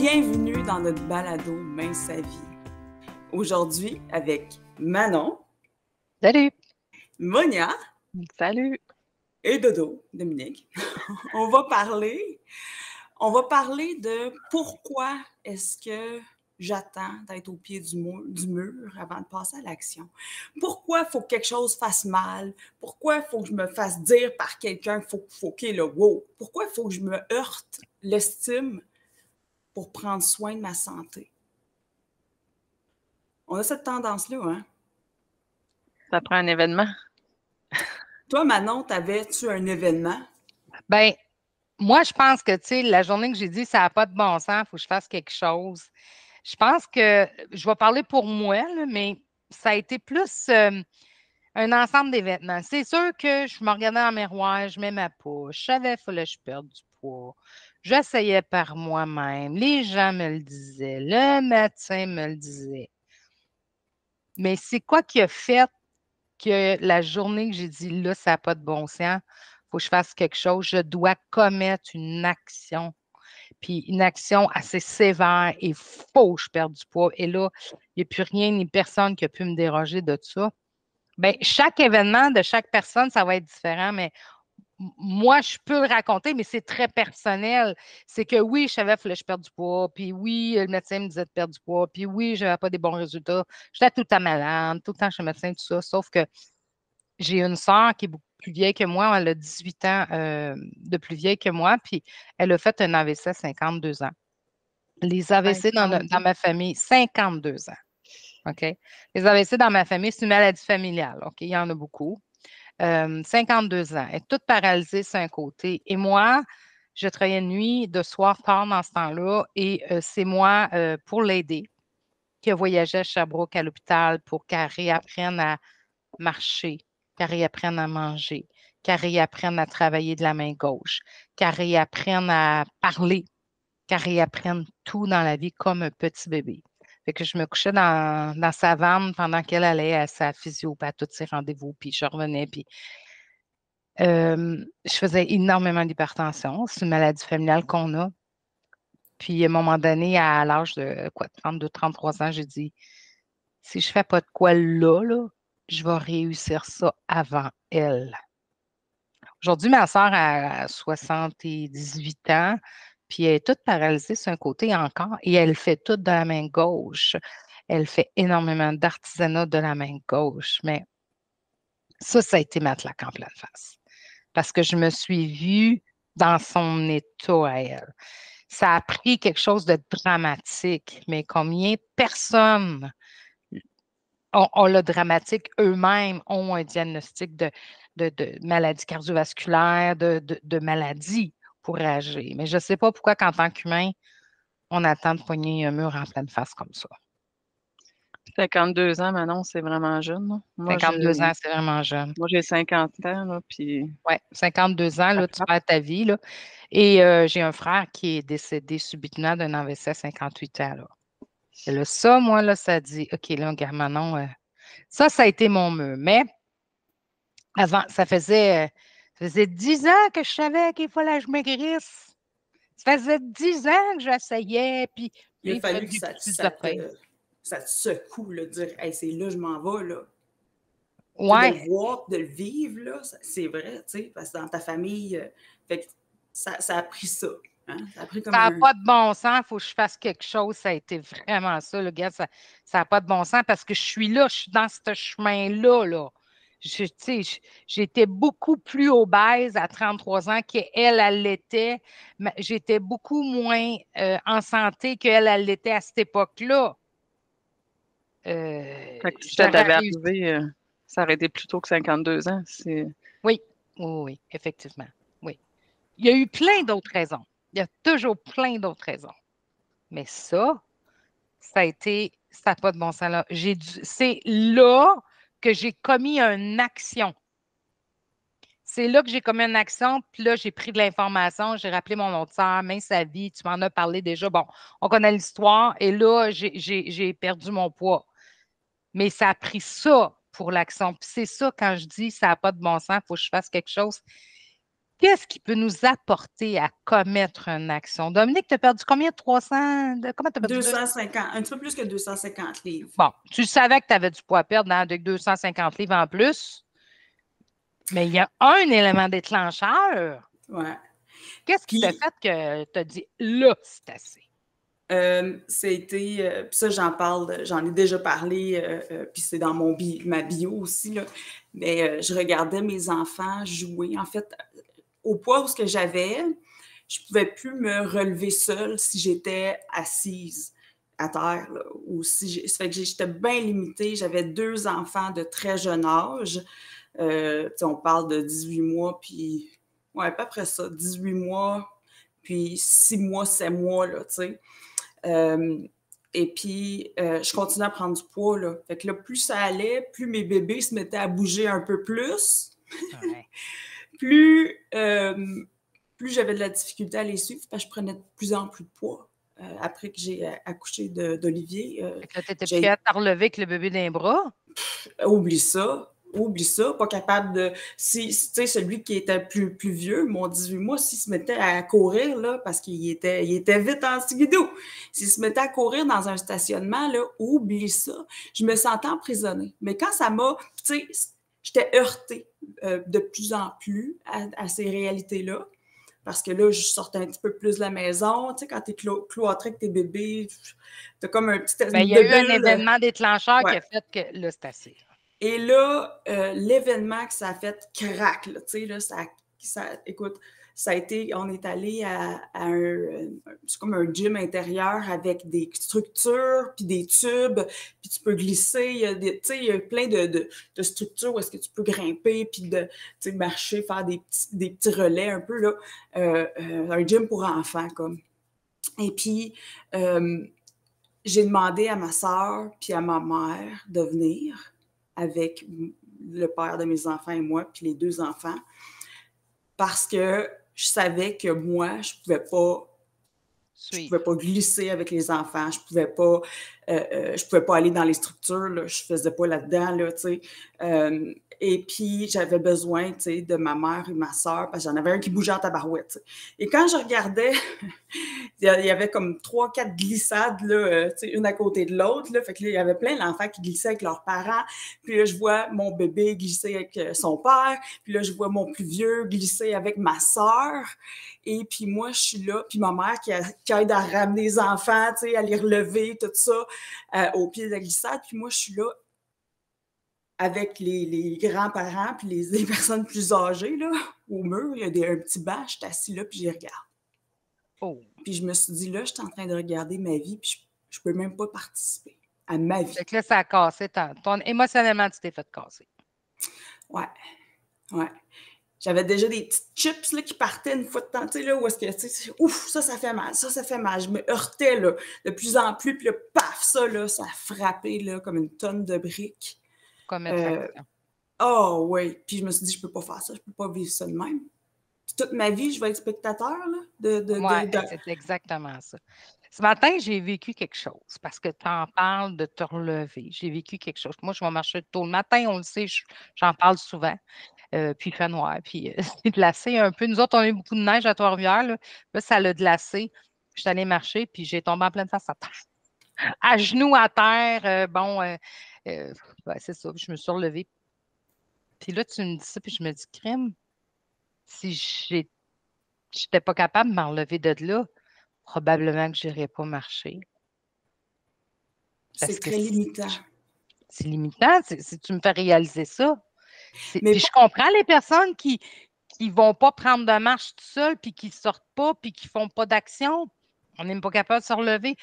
Bienvenue dans notre balado Mince sa vie. Aujourd'hui, avec Manon. Salut! Monia. Salut! Et Dodo, Dominique. On va parler de pourquoi est-ce que j'attends d'être au pied du mur avant de passer à l'action. Pourquoi il faut que quelque chose fasse mal? Pourquoi il faut que je me fasse dire par quelqu'un qu'il faut qu'il y ait le wow? Pourquoi il faut que je me heurte l'estime pour prendre soin de ma santé? On a cette tendance-là, hein? Ça prend un événement. Toi, Manon, t'avais-tu un événement? Ben, moi, je pense que, tu sais, la journée que j'ai dit ça n'a pas de bon sens, il faut que je fasse quelque chose. Je pense que, je vais parler pour moi, là, mais ça a été plus un ensemble d'événements. C'est sûr que je me regardais dans le miroir, je mets ma peau, je savais qu'il fallait que je perde du poids. J'essayais par moi-même. Les gens me le disaient. Le médecin me le disait. Mais c'est quoi qui a fait que la journée que j'ai dit là, ça n'a pas de bon sens, il faut que je fasse quelque chose, je dois commettre une action, puis une action assez sévère et il faut que je perde du poids. Et là, il n'y a plus rien ni personne qui a pu me déroger de ça. Bien, chaque événement de chaque personne, ça va être différent, mais moi, je peux le raconter, mais c'est très personnel. C'est que oui, je savais qu'il fallait que je perde du poids, puis oui, le médecin me disait de perdre du poids, puis oui, je n'avais pas des bons résultats. J'étais tout le temps malade, tout le temps chez le médecin, tout ça, sauf que j'ai une sœur qui est beaucoup plus vieille que moi. Elle a 18 ans de plus vieille que moi, puis elle a fait un AVC à 52 ans. Les AVC dans ma famille, 52 ans. OK? Les AVC dans ma famille, c'est une maladie familiale. OK? Il y en a beaucoup. 52 ans. Elle est toute paralysée sur un côté. Et moi, je travaillais nuit, de soir, tard dans ce temps-là, et c'est moi, pour l'aider, qui a voyagé à Sherbrooke à l'hôpital pour qu'elle réapprenne à marcher, qu'elle réapprenne à manger, qu'elle réapprenne à travailler de la main gauche, qu'elle réapprenne à parler, qu'elle réapprenne tout dans la vie comme un petit bébé. Fait que je me couchais dans sa vanne pendant qu'elle allait à sa physio, puis à tous ses rendez-vous, puis je revenais, puis je faisais énormément d'hypertension. C'est une maladie familiale qu'on a. Puis à un moment donné, à l'âge de 32, 33 ans, j'ai dit, si je ne fais pas de quoi là, je vais réussir ça avant elle. Aujourd'hui, ma soeur a 78 ans, puis elle est toute paralysée sur un côté encore, et elle fait tout de la main gauche. Elle fait énormément d'artisanat de la main gauche, mais ça a été ma claque en pleine face. Parce que je me suis vue dans son état à elle. Ça a pris quelque chose de dramatique, mais combien de personnes ont le dramatique eux-mêmes, ont un diagnostic de maladie cardiovasculaire, de maladie pour agir. Mais je ne sais pas pourquoi qu'en tant qu'humain, on attend de pogner un mur en pleine face comme ça. 52 ans, Manon, c'est vraiment jeune. Là. 52 ans, c'est vraiment jeune. Moi, j'ai 50 ans, là, puis... Oui, 52 ans, là, tu perds ta vie, là. Et j'ai un frère qui est décédé subitement d'un AVC à 58 ans, là. Et là, ça, moi, là, ça dit, OK, là, regarde, Manon, ça a été mon mur. Mais avant, ça faisait 10 ans que je savais qu'il fallait que je maigrisse. Ça faisait 10 ans que j'essayais, puis il a fallu que ça te secoue, là, de dire hey, c'est là, je m'en vais, là. Ouais. De le voir, de le vivre, là, c'est vrai, tu sais, parce que dans ta famille, fait que ça a pris ça. Hein? Ça a pris comme ça n'a pas de bon sens, il faut que je fasse quelque chose. Ça a été vraiment ça, le gars, ça n'a pas de bon sens parce que je suis là, je suis dans ce chemin-là, là. J'étais beaucoup plus obèse à 33 ans qu'elle l'était. J'étais beaucoup moins en santé qu'elle l'était à cette époque-là. si ça t'avait arrivé, ça aurait été plus tôt que 52 ans. Oui, effectivement. Oui. Il y a eu plein d'autres raisons. Il y a toujours plein d'autres raisons. Mais ça n'a pas de bon sens là. C'est là que j'ai commis une action. C'est là que j'ai commis une action, puis là, j'ai pris de l'information, j'ai rappelé mon autre sœur, Mince sa vie, tu m'en as parlé déjà. Bon, on connaît l'histoire, et là, j'ai perdu mon poids. Mais ça a pris ça pour l'action. Puis c'est ça, quand je dis ça n'a pas de bon sens, il faut que je fasse quelque chose. qu'est-ce qui peut nous apporter à commettre une action? Dominique, tu as perdu combien? 300? Comment tu as perdu? 250, un petit peu plus que 250 livres. Bon, tu savais que tu avais du poids à perdre avec 250 livres en plus, mais il y a un élément déclencheur. Ouais. Qu'est-ce qui t'a fait que tu as dit là, c'est assez? Puis ça, j'en ai déjà parlé, puis c'est dans ma bio aussi, là. Mais je regardais mes enfants jouer. En fait, au poids où j'avais, je ne pouvais plus me relever seule si j'étais assise à terre, là, ou si ça fait que j'étais bien limitée. J'avais 2 enfants de très jeune âge. On parle de 18 mois, puis ouais, à peu près ça, 18 mois, puis 6 mois, 7 mois, là, tu sais. Et puis, je continuais à prendre du poids, là. Fait que là, plus ça allait, plus mes bébés se mettaient à bouger un peu plus. Ouais. plus j'avais de la difficulté à les suivre, parce que je prenais de plus en plus de poids. Après que j'ai accouché d'Olivier. Fait que là, tu étais plus capable de te relever avec le bébé dans les bras? Oublie ça. Pas capable de... Tu sais, celui qui était plus vieux, mon 18 mois, s'il se mettait à courir, là, parce qu'il était vite en skidoo, s'il se mettait à courir dans un stationnement, là, oublie ça. Je me sentais emprisonnée. Mais quand ça m'a... Tu sais, j'étais heurtée de plus en plus à ces réalités-là. Parce que là, je sortais un petit peu plus de la maison. Tu sais, quand tu es cloîtré avec tes bébés, tu as comme un petit... Il y a eu un événement déclencheur qui a fait que là, c'est assez. Et là, l'événement que ça a fait crac, là, tu sais, là, écoute, ça a été, on est allé à c'est comme un gym intérieur avec des structures, puis des tubes, puis tu peux glisser, il y a plein de structures où est-ce que tu peux grimper, puis marcher, faire des petits relais un peu, là, un gym pour enfants, comme. Et puis, j'ai demandé à ma sœur puis à ma mère de venir avec le père de mes enfants et moi, puis les 2 enfants, parce que je savais que moi, je pouvais pas glisser avec les enfants, je pouvais pas aller dans les structures, là, je faisais pas là-dedans, là, tu sais. Et puis, j'avais besoin, tu sais, de ma mère et ma sœur, parce que j'en avais un qui bougeait en tabarouette, tu sais. Et quand je regardais, il y avait comme 3-4 glissades, là, tu sais, une à côté de l'autre, là. Fait que là, il y avait plein d'enfants qui glissaient avec leurs parents. Puis là, je vois mon bébé glisser avec son père. Puis là, je vois mon plus vieux glisser avec ma sœur. Et puis moi, je suis là. Puis ma mère qui aide à ramener les enfants, tu sais, à les relever, tout ça, au pied de la glissade. Puis moi, je suis là avec les grands-parents puis les personnes plus âgées, là, au mur. Il y a un petit banc, je suis assis là, puis je les regarde. Oh. Puis je me suis dit, là, je suis en train de regarder ma vie, puis je peux même pas participer à ma vie. Fait que là, ça a cassé. Émotionnellement, tu t'es fait casser. Ouais. J'avais déjà des petites chips là, qui partaient une fois de temps, tu sais, là, où est-ce que, tu sais, ouf, ça fait mal, ça fait mal. Je me heurtais, là, de plus en plus, puis là, paf, ça a frappé, là, comme une tonne de briques. Comme attraction. Oh, oui. Puis je me suis dit, je peux pas faire ça, je peux pas vivre ça de même. Puis toute ma vie, je vais être spectateur, là. Oui, c'est exactement ça. Ce matin, j'ai vécu quelque chose, parce que tu en parles de te relever. J'ai vécu quelque chose. Moi, je vais marcher tôt le matin, on le sait, j'en parle souvent. Puis il fait noir, puis c'est glacé un peu. Nous autres, on a eu beaucoup de neige à Trois-Rivières. Là, ça l'a glacé. Je suis allée marcher, puis j'ai tombé en pleine face à terre. À genoux à terre, c'est ça. Je me suis relevée. Puis là, tu me dis ça, puis je me dis, crime, si j'étais pas capable de m'en relever de là, probablement que je n'irais pas marcher. C'est très limitant. C'est limitant, si tu me fais réaliser ça. Puis je comprends les personnes qui ne vont pas prendre de marche tout seul, puis qui ne sortent pas, puis qui ne font pas d'action. On n'est même pas capable de se relever.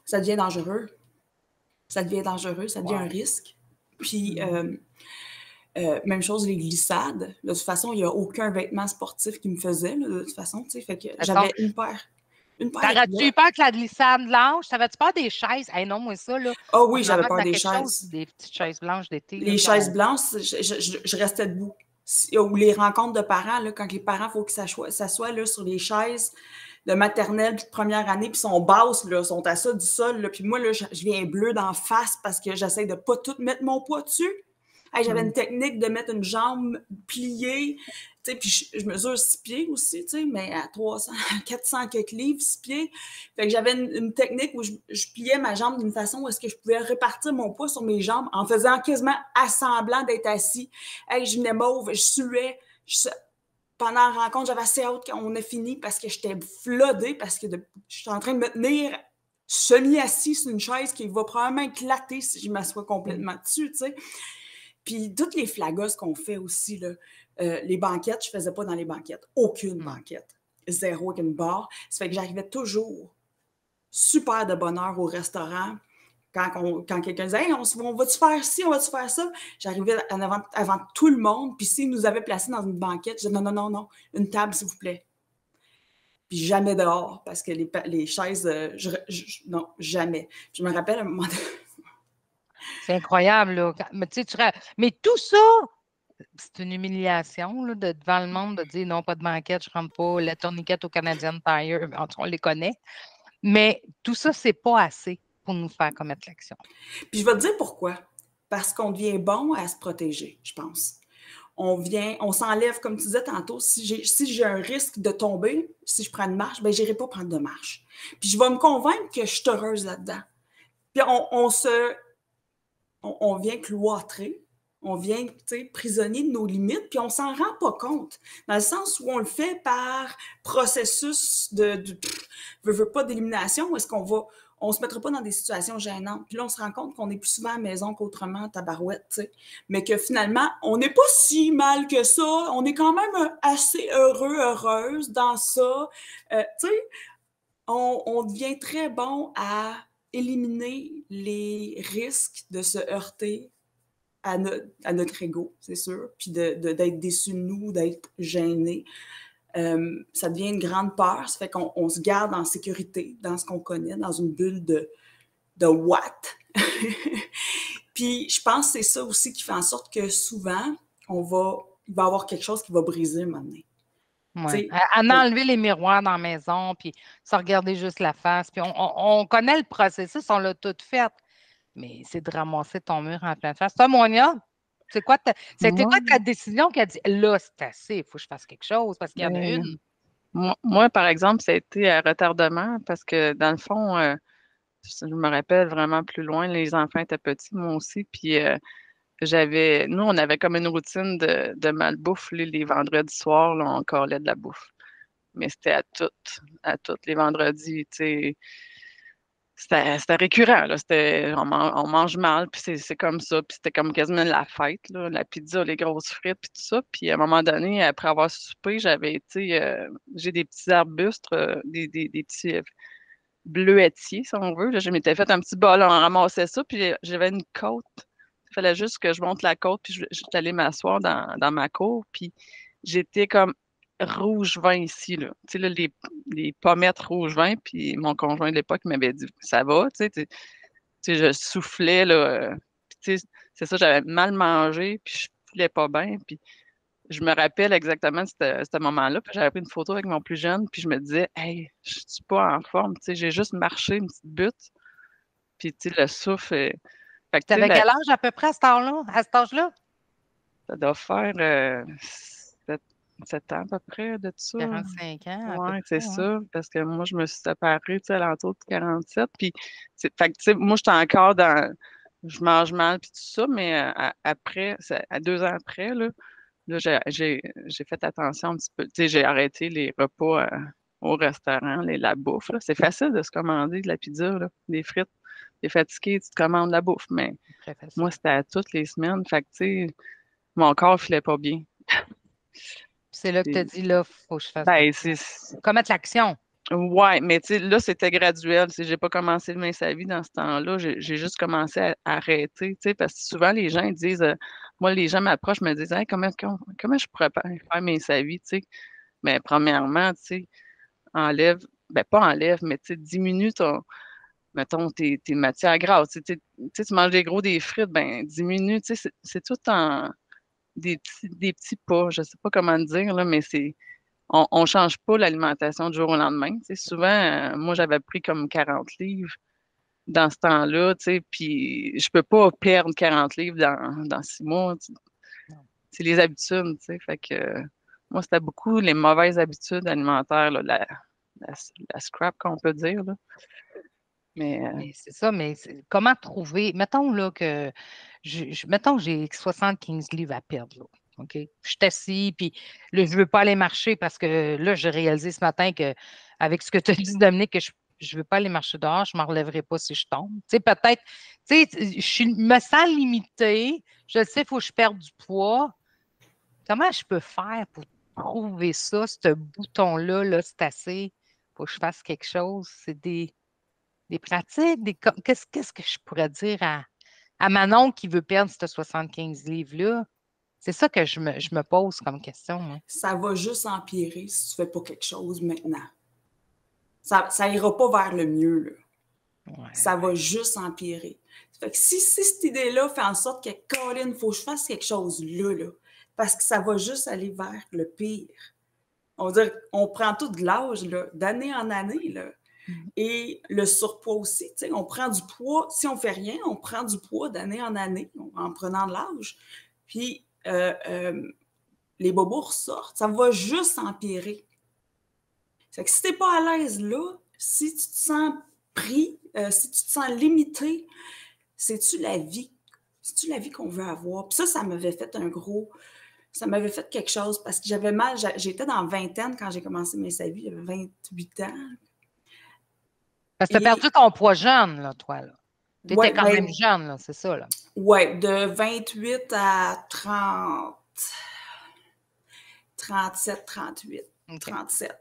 Ça devient dangereux. Ça devient un risque. Puis, même chose, les glissades. De toute façon, il n'y a aucun vêtement sportif qui me faisait, là, de toute façon, tu sais, fait que j'avais une paire. T'aurais-tu eu peur que la glissade lâche? T'avais-tu peur des chaises? Hey, non, moi, ça, là. Oh oui, j'avais peur des chaises. Des petites chaises blanches d'été. Les chaises blanches, je restais debout. Ou les rencontres de parents, là, quand les parents, il faut qu'ils s'assoient là, sur les chaises de maternelle puis de première année, puis sont basses, là, sont à ça du sol. Là, puis moi, là, je viens bleu d'en face parce que j'essaie de ne pas tout mettre mon poids dessus. Hey, j'avais une technique de mettre une jambe pliée, Tu sais, puis je mesure 6 pieds aussi, tu sais, mais à 300, 400 quelques livres, 6 pieds. Fait que j'avais une technique où je pliais ma jambe d'une façon où est-ce que je pouvais répartir mon poids sur mes jambes en faisant quasiment assemblant d'être assis. Hey, je venais mauve, je suais. Pendant la rencontre, j'avais assez hâte qu'on ait fini parce que j'étais flodée, parce que je suis en train de me tenir semi-assis sur une chaise qui va probablement éclater si je m'assois complètement dessus, tu sais. Puis toutes les flagos qu'on fait aussi, là, les banquettes, je ne faisais pas dans les banquettes. Aucune banquette. Zéro avec une barre. Ça fait que j'arrivais toujours super de bonne heure au restaurant. Quand quelqu'un disait « Hey, on va-tu faire ci, on va-tu faire ça? » J'arrivais avant tout le monde. Puis s'ils nous avaient placés dans une banquette, je disais « Non, une table, s'il vous plaît. » Puis jamais dehors, parce que les chaises, non, jamais. Je me rappelle à un moment donné. C'est incroyable, là. Mais tout ça, c'est une humiliation là, devant le monde de dire non, pas de banquette, je ne rentre pas, la tourniquette au Canadian Tire, on les connaît. Mais tout ça, c'est pas assez pour nous faire commettre l'action. Puis je vais te dire pourquoi. Parce qu'on devient bon à se protéger, je pense. On s'enlève, comme tu disais tantôt, si j'ai un risque de tomber, si je prends une marche, ben je n'irai pas prendre de marche. Puis je vais me convaincre que je suis heureuse là-dedans. Puis on vient cloîtrer, on vient prisonnier de nos limites, puis on ne s'en rend pas compte. Dans le sens où on le fait par processus veut pas d'élimination, où est-ce on ne se mettra pas dans des situations gênantes. Puis là, on se rend compte qu'on est plus souvent à la maison qu'autrement, tabarouette, tu sais. Mais que finalement, on n'est pas si mal que ça. On est quand même assez heureuse dans ça. Tu sais, on devient très bon à éliminer les risques de se heurter à notre ego, c'est sûr, puis d'être déçu de nous, d'être gêné. Ça devient une grande peur, ça fait qu'on se garde en sécurité dans ce qu'on connaît, dans une bulle de what. Puis je pense que c'est ça aussi qui fait en sorte que souvent, il va y avoir quelque chose qui va briser un moment donné. Ouais. À enlever les miroirs dans la maison, puis se regarder juste la face. Puis on connaît le processus, on l'a tout fait. Mais c'est de ramasser ton mur en pleine face. Toi, Monia, c'était quoi ta décision qui a dit là, c'est assez, il faut que je fasse quelque chose parce qu'il y en a une? Moi, par exemple, ça a été à retardement parce que dans le fond, je me rappelle vraiment plus loin, les enfants étaient petits, moi aussi, puis nous, on avait comme une routine de malbouffe les vendredis soirs, là, on collait de la bouffe. Mais c'était à toutes les vendredis, tu sais. C'était récurrent, là. On mange mal, puis c'est comme ça. Puis c'était comme quasiment la fête, là. La pizza, les grosses frites, puis tout ça. Puis à un moment donné, après avoir soupé, j'ai des petits arbustes, des petits bleuetiers, si on veut. Là, je m'étais fait un petit bol, on ramassait ça, puis j'avais une côte. Il fallait juste que je monte la côte, puis j'étais allée m'asseoir dans ma cour, puis j'étais comme rouge vin ici, là. Tu sais, là, les pommettes rouge vin, puis mon conjoint de l'époque m'avait dit, ça va, tu sais, je soufflais, là. Puis, tu sais, c'est ça, j'avais mal mangé, puis je filais pas bien, puis je me rappelle exactement de ce moment-là, puis j'avais pris une photo avec mon plus jeune, puis je me disais, hey, je suis pas en forme, tu sais, j'ai juste marché une petite butte, puis, tu sais, le souffle. Fait que, Tu avais quel âge à peu près à cet âge-là? Ça doit faire 7 ans à peu près de ça. 45 ans. Oui, c'est ça. Parce que moi, je me suis séparée, tu sais, à l'entour de 47. Puis, fait que, tu sais, moi, j'étais encore dans. Je mange mal, puis tout ça, mais après, à 2 ans après, là, j'ai fait attention un petit peu. Tu sais, j'ai arrêté les repas au restaurant, la bouffe. Là. C'est facile de se commander de la pizza, là, des frites. T'es fatigué, tu te commandes de la bouffe. Mais moi, c'était à toutes les semaines. Fait que, tu sais, mon corps ne filait pas bien. C'est là que tu as dit, là, il faut que je fasse commettre l'action. Oui, mais tu sais, là, c'était graduel. Je n'ai pas commencé le mince à vie dans ce temps-là. J'ai juste commencé à arrêter, tu sais, parce que souvent, les gens ils disent, moi, les gens m'approchent, me disent, hey, comment je pourrais faire mince à vie, tu sais. Mais premièrement, tu sais, pas enlève, mais tu sais, diminue mettons, tes matières grasses. Tu sais, tu manges des frites, ben diminue, tu sais, c'est tout en des petits pas, je sais pas comment dire, là, mais on change pas l'alimentation du jour au lendemain. Tu sais, souvent, moi, j'avais pris comme 40 livres dans ce temps-là, tu sais, puis je peux pas perdre 40 livres dans 6 mois. C'est les habitudes, tu sais, fait que Moi, c'était beaucoup les mauvaises habitudes alimentaires, là, la scrap qu'on peut dire, là. Mais Mais c'est ça, mais comment trouver, mettons là que mettons que j'ai 75 livres à perdre, là, OK? Je suis assis, puis là, je ne veux pas aller marcher parce que là, j'ai réalisé ce matin qu'avec ce que tu as dit, Dominique, que je ne veux pas aller marcher dehors, je ne m'en relèverai pas si je tombe. Tu sais, peut-être, tu sais, me sens limitée, je sais, il faut que je perde du poids. Comment je peux faire pour trouver ça, ce bouton-là, là, c'est assez, il faut que je fasse quelque chose. C'est des pratiques, qu'est-ce que je pourrais dire à Manon qui veut perdre ces 75 livres-là? C'est ça que je me pose comme question. Hein. Ça va juste empirer si tu ne fais pas quelque chose maintenant. Ça n'ira pas vers le mieux, là. Ouais. Ça va juste empirer. Fait que si cette idée-là fait en sorte que, Colin, il faut que je fasse quelque chose là, parce que ça va juste aller vers le pire. On va dire, on prend tout de l'âge, là, d'année en année, là. Et le surpoids aussi, tu sais, on prend du poids, si on ne fait rien, on prend du poids d'année en année en prenant de l'âge. Puis, les bobos ressortent, ça va juste empirer. Fait que si tu n'es pas à l'aise là, si tu te sens pris, si tu te sens limité, c'est-tu la vie? C'est-tu la vie qu'on veut avoir? Puis ça m'avait fait ça m'avait fait quelque chose parce que j'avais mal, j'étais dans la vingtaine quand j'ai commencé mes savies, j'avais 28 ans. Parce que tu as perdu ton poids jeune, là, toi, là. Tu étais quand même jeune, là, c'est ça, là. Oui, de 28 à 37, 38, okay. 37.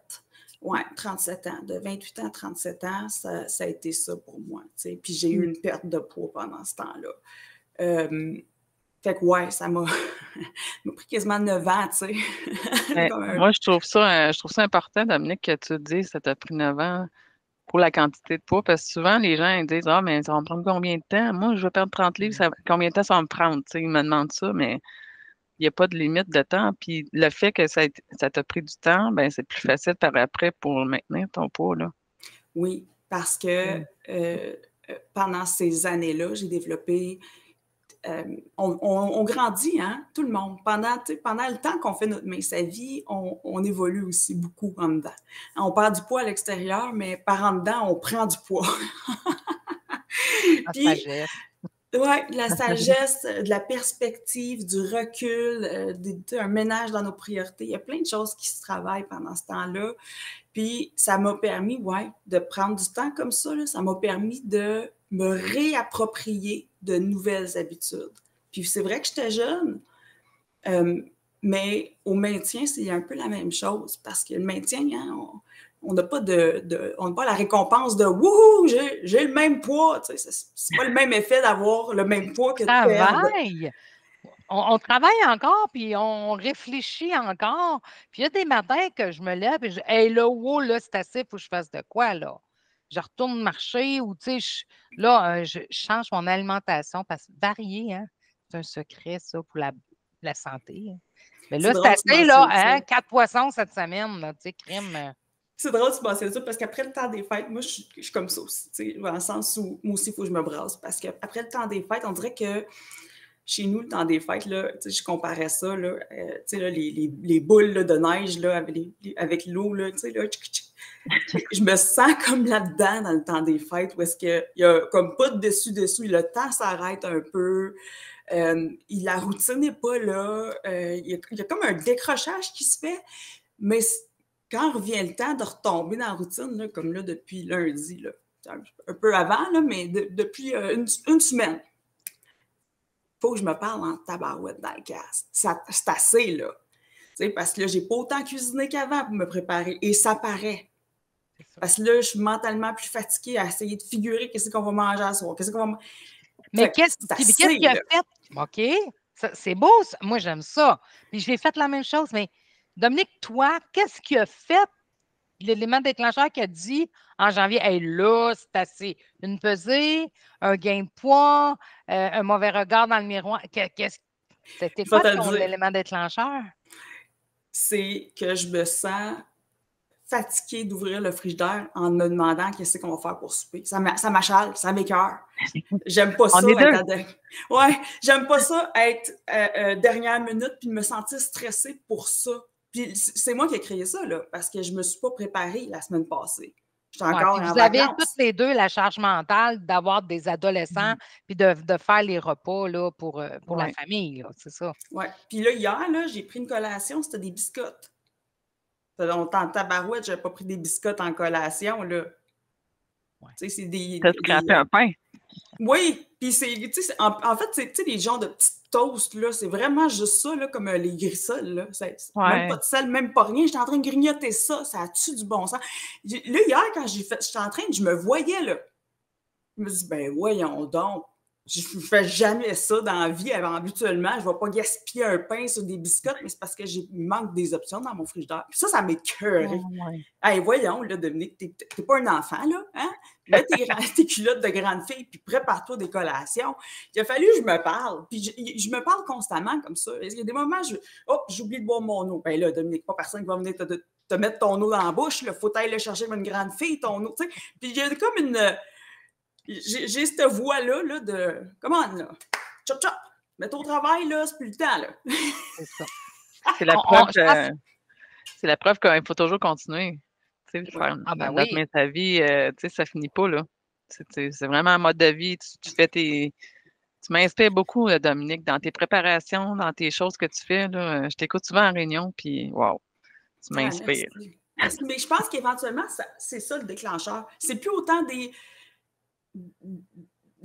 Oui, 37 ans. De 28 ans à 37 ans, ça a été ça pour moi. T'sais. Puis j'ai eu une perte de poids pendant ce temps-là. Fait que ouais, ça m'a pris quasiment 9 ans, tu sais. Moi, je trouve ça important, Dominique, que tu dises que ça t'a pris 9 ans pour la quantité de poids, parce que souvent, les gens ils disent « Ah, mais ça va me prendre combien de temps? Moi, je vais perdre 30 livres, combien de temps ça va me prendre? » Tu sais, ils me demandent ça, mais il n'y a pas de limite de temps. Puis le fait que ça t'a pris du temps, ben c'est plus facile par après pour maintenir ton poids, là. Oui, parce que pendant ces années-là, j'ai développé... on grandit, hein, tout le monde. Pendant le temps qu'on fait notre mince à vie, on évolue aussi beaucoup en dedans. On perd du poids à l'extérieur, mais par en dedans, on prend du poids. La sagesse. Oui, la sagesse, de la perspective, du recul, un ménage dans nos priorités. Il y a plein de choses qui se travaillent pendant ce temps-là. Puis ça m'a permis, de prendre du temps comme ça. Là. Ça m'a permis de me réapproprier de nouvelles habitudes. Puis c'est vrai que j'étais jeune, mais au maintien, c'est un peu la même chose. Parce que le maintien, hein, on n'a pas on n'a pas la récompense de « Wouhou, j'ai le même poids! » C'est pas le même effet d'avoir le même poids que de perdre. On travaille encore, puis on réfléchit encore. Puis il y a des matins que je me lève et je dis « Hey, là, wow, là, c'est assez, il faut que je fasse de quoi, là? » Je retourne marcher ou, tu sais, je change mon alimentation parce que varier, hein, c'est un secret, ça, pour la santé. Hein. Mais là, c'est assez, là, hein, 4 poissons cette semaine, là, tu sais, crème. C'est drôle de penser ça parce qu'après le temps des fêtes, moi, je suis comme ça aussi, tu sais, dans le sens où moi aussi, il faut que je me brasse parce qu'après le temps des fêtes, on dirait que chez nous, le temps des fêtes, là, je comparais ça, là, là, les boules là, de neige là, avec l'eau, là, là, je me sens comme là-dedans dans le temps des fêtes où est-ce qu'il y a comme pas de dessus-dessous, le temps s'arrête un peu, la routine n'est pas là, il y a comme un décrochage qui se fait, mais quand revient le temps de retomber dans la routine, là, comme là depuis lundi, là, un peu avant, là, mais depuis une semaine, il faut que je me parle en tabarouette dans le casque. C'est assez, là. T'sais, parce que là, j'ai pas autant cuisiné qu'avant pour me préparer. Et ça paraît. Parce que là, je suis mentalement plus fatiguée à essayer de figurer qu'est-ce qu'on va manger à soir. Mais qu'est-ce qu'il a fait? OK. C'est beau, ça. Moi, j'aime ça. Puis j'ai fait la même chose. Mais Dominique, toi, qu'est-ce qu'il a fait? L'élément déclencheur qui a dit en janvier, hey, là, c'est assez. Une pesée, un gain de poids, un mauvais regard dans le miroir. C'était quoi ton élément déclencheur? C'est que je me sens fatiguée d'ouvrir le frigidaire en me demandant qu'est-ce qu'on va faire pour souper. Ça m'achale, ça m'écoeure. J'aime pas ça. J'aime pas ça être dernière minute puis me sentir stressée pour ça. Puis c'est moi qui ai créé ça, là, parce que je ne me suis pas préparée la semaine passée. J'étais Ouais, encore puis en vous avez toutes vacances. les deux la charge mentale d'avoir des adolescents puis de faire les repas là, pour la Ouais. famille, là, c'est ça. Ouais. Puis là, hier, là, j'ai pris une collation, c'était des biscottes. Ça fait longtemps en tabarouette, je n'avais pas pris des biscottes en collation, là. Ouais. Tu sais, c'est des... T'as scrappé un pain? Oui, puis c'est, tu sais, en fait, tu sais, les genres de petits toasts, là, c'est vraiment juste ça, là, comme les grissoles, là. Même pas de sel, même pas rien. J'étais en train de grignoter ça, ça a-tu du bon sens? Là, hier, quand j'étais en train, je me voyais, là. Je me dis, ben voyons donc. Je ne fais jamais ça dans la vie habituellement. Je ne vais pas gaspiller un pain sur des biscottes, mais c'est parce que il manque des options dans mon frigidaire. Puis ça m'écoeurait. Hey, voyons, là, Dominique, t'es pas un enfant, là, hein? Mets tes culottes de grande fille, puis prépare-toi des collations. Il a fallu que je me parle. Puis je me parle constamment comme ça. Il y a des moments, j'oublie de boire mon eau. Ben là, Dominique, pas personne qui va venir te mettre ton eau dans la bouche. Il faut aller le chercher avec une grande fille, ton eau. T'sais. Puis il y a comme une... J'ai cette voix-là là, de « Come on, là! Chop, chop! Mets-toi au travail, là, c'est plus le temps, là! » C'est ça. C'est la preuve, c'est la preuve qu'il faut toujours continuer. Tu sais, faire maintenir sa vie, tu sais, ça finit pas, là. C'est vraiment un mode de vie. Tu m'inspires beaucoup, Dominique, dans tes préparations, dans tes choses que tu fais, là. Je t'écoute souvent en réunion, puis wow, tu m'inspires. Merci. Mais je pense qu'éventuellement, c'est ça le déclencheur. C'est plus autant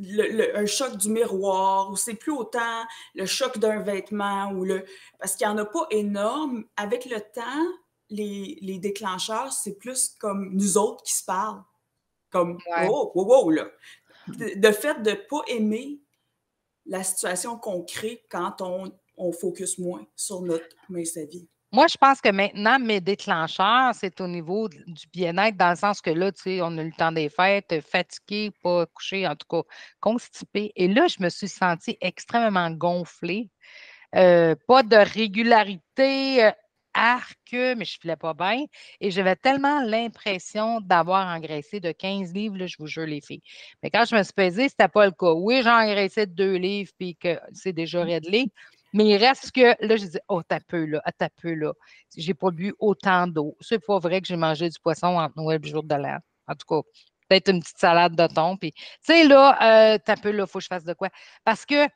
un choc du miroir, ou c'est plus autant le choc d'un vêtement, parce qu'il n'y en a pas énorme. Avec le temps, les déclencheurs, c'est plus comme nous autres qui se parlent. Comme wow, là. Le fait de ne pas aimer la situation qu'on crée quand on focus moins sur notre sa vie. Moi, je pense que maintenant, mes déclencheurs, c'est au niveau du bien-être, dans le sens que là, tu sais, on a eu le temps des fêtes, fatigué, pas couché, en tout cas, constipé. Et là, je me suis sentie extrêmement gonflée. Pas de régularité, mais je ne filais pas bien. Et j'avais tellement l'impression d'avoir engraissé de 15 livres, là, je vous jure, les filles. Mais quand je me suis pesée, ce n'était pas le cas. Oui, j'ai engraissé de 2 livres, puis que c'est déjà réglé. Mais il reste que, là, je dis, oh, t'as peu, là, J'ai pas bu autant d'eau. C'est pas vrai que j'ai mangé du poisson entre Noël et le jour de l'an. En tout cas, peut-être une petite salade de thon. Puis, tu sais, là, t'as peu, là, il faut que je fasse de quoi. Parce que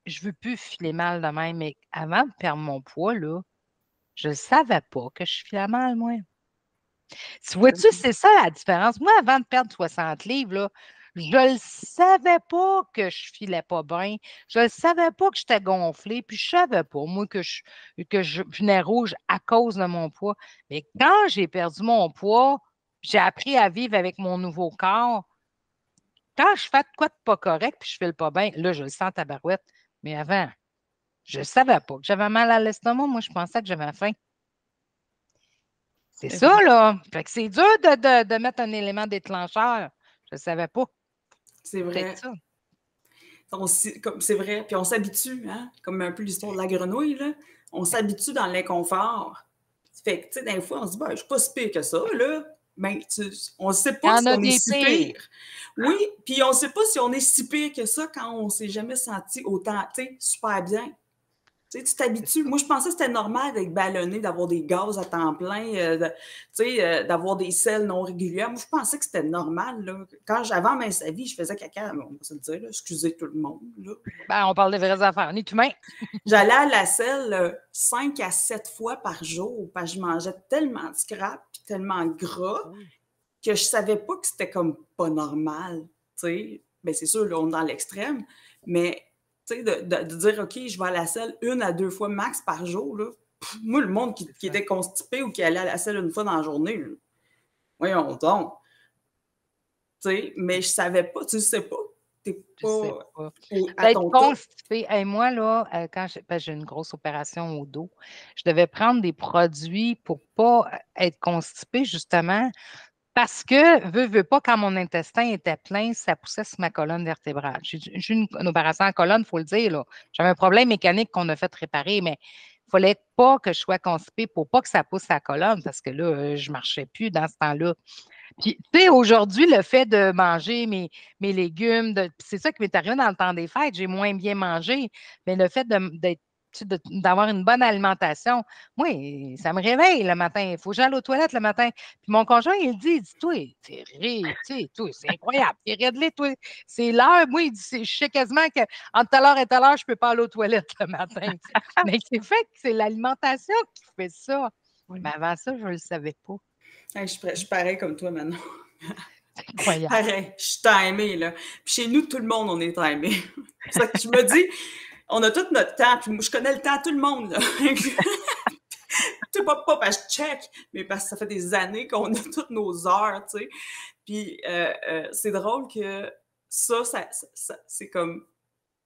je veux plus filer mal de même, mais avant de perdre mon poids, là, je ne savais pas que je filais mal, moi. Tu vois-tu, c'est ça la différence. Moi, avant de perdre 60 livres, là, je ne savais pas que je filais pas bien. Je ne savais pas que j'étais gonflée. Puis je ne savais pas, moi, que je venais rouge à cause de mon poids. Mais quand j'ai perdu mon poids, j'ai appris à vivre avec mon nouveau corps. Quand je fais de quoi de pas correct puis je ne file pas bien, là, je le sens tabarouette. Mais avant, je ne savais pas que j'avais mal à l'estomac. Moi, je pensais que j'avais faim. C'est ça, là. Fait que c'est dur de mettre un élément déclencheur. Je ne savais pas. C'est vrai. C'est vrai. Puis on s'habitue, hein? Comme un peu l'histoire de la grenouille, là. On s'habitue dans l'inconfort. Fait que, tu sais, des fois, on se dit, ben, je ne suis pas si pire que ça, là. Ben, on ne sait pas si on est si pire. Oui, puis on ne sait pas si on est si pire que ça quand on ne s'est jamais senti autant, tu sais, super bien. Tu sais, tu t'habitues. Moi, je pensais que c'était normal d'être ballonné, d'avoir des gaz à temps plein, d'avoir des selles non régulières. Moi, je pensais que c'était normal. Là. Quand avant sa vie, je faisais caca, on va se le dire, là, excusez tout le monde. Là. Ben, on parle des vraies affaires. On est humain. J'allais à la selle 5 à 7 fois par jour parce que je mangeais tellement de scrap et tellement gras que je savais pas que c'était comme pas normal. Ben, c'est sûr, là, on est dans l'extrême, mais de dire, OK, je vais à la selle 1 à 2 fois max par jour, là. Moi, le monde qui était constipé ou qui allait à la selle 1 fois dans la journée, là, voyons donc. Mais je savais pas, tu sais pas. T'es pas à ton constipé. Hey, moi, là, quand j'ai une grosse opération au dos, je devais prendre des produits pour pas être constipé, justement. Parce que, veux pas, quand mon intestin était plein, ça poussait sur ma colonne vertébrale. J'ai eu une opération en colonne, il faut le dire. Là. J'avais un problème mécanique qu'on a fait réparer, mais il ne fallait pas que je sois constipée pour pas que ça pousse la colonne, parce que là, je ne marchais plus dans ce temps-là. Puis, tu sais, aujourd'hui, le fait de manger mes légumes, c'est ça qui m'est arrivé dans le temps des fêtes. J'ai moins bien mangé, mais le fait d'être d'avoir une bonne alimentation. Moi, ça me réveille le matin. Il faut que j'aille aux toilettes le matin. Puis mon conjoint, il dit, toi, t'es toi, c'est incroyable. T'es réglé, toi. C'est l'heure. Moi, il dit, je sais quasiment qu'entre telle heure et telle heure, je ne peux pas aller aux toilettes le matin. Mais c'est fait que c'est l'alimentation qui fait ça. Oui. Mais avant ça, je ne le savais pas. Hey, je suis pareil comme toi maintenant. C'est incroyable. Pareil, je suis timée, là. Puis chez nous, tout le monde, on est timé. C'est ça que je me dis, on a tout notre temps, puis moi, je connais le temps de tout le monde, là. Tu sais, pas parce que je check, mais parce que ça fait des années qu'on a toutes nos heures, tu sais. Puis c'est drôle que ça c'est comme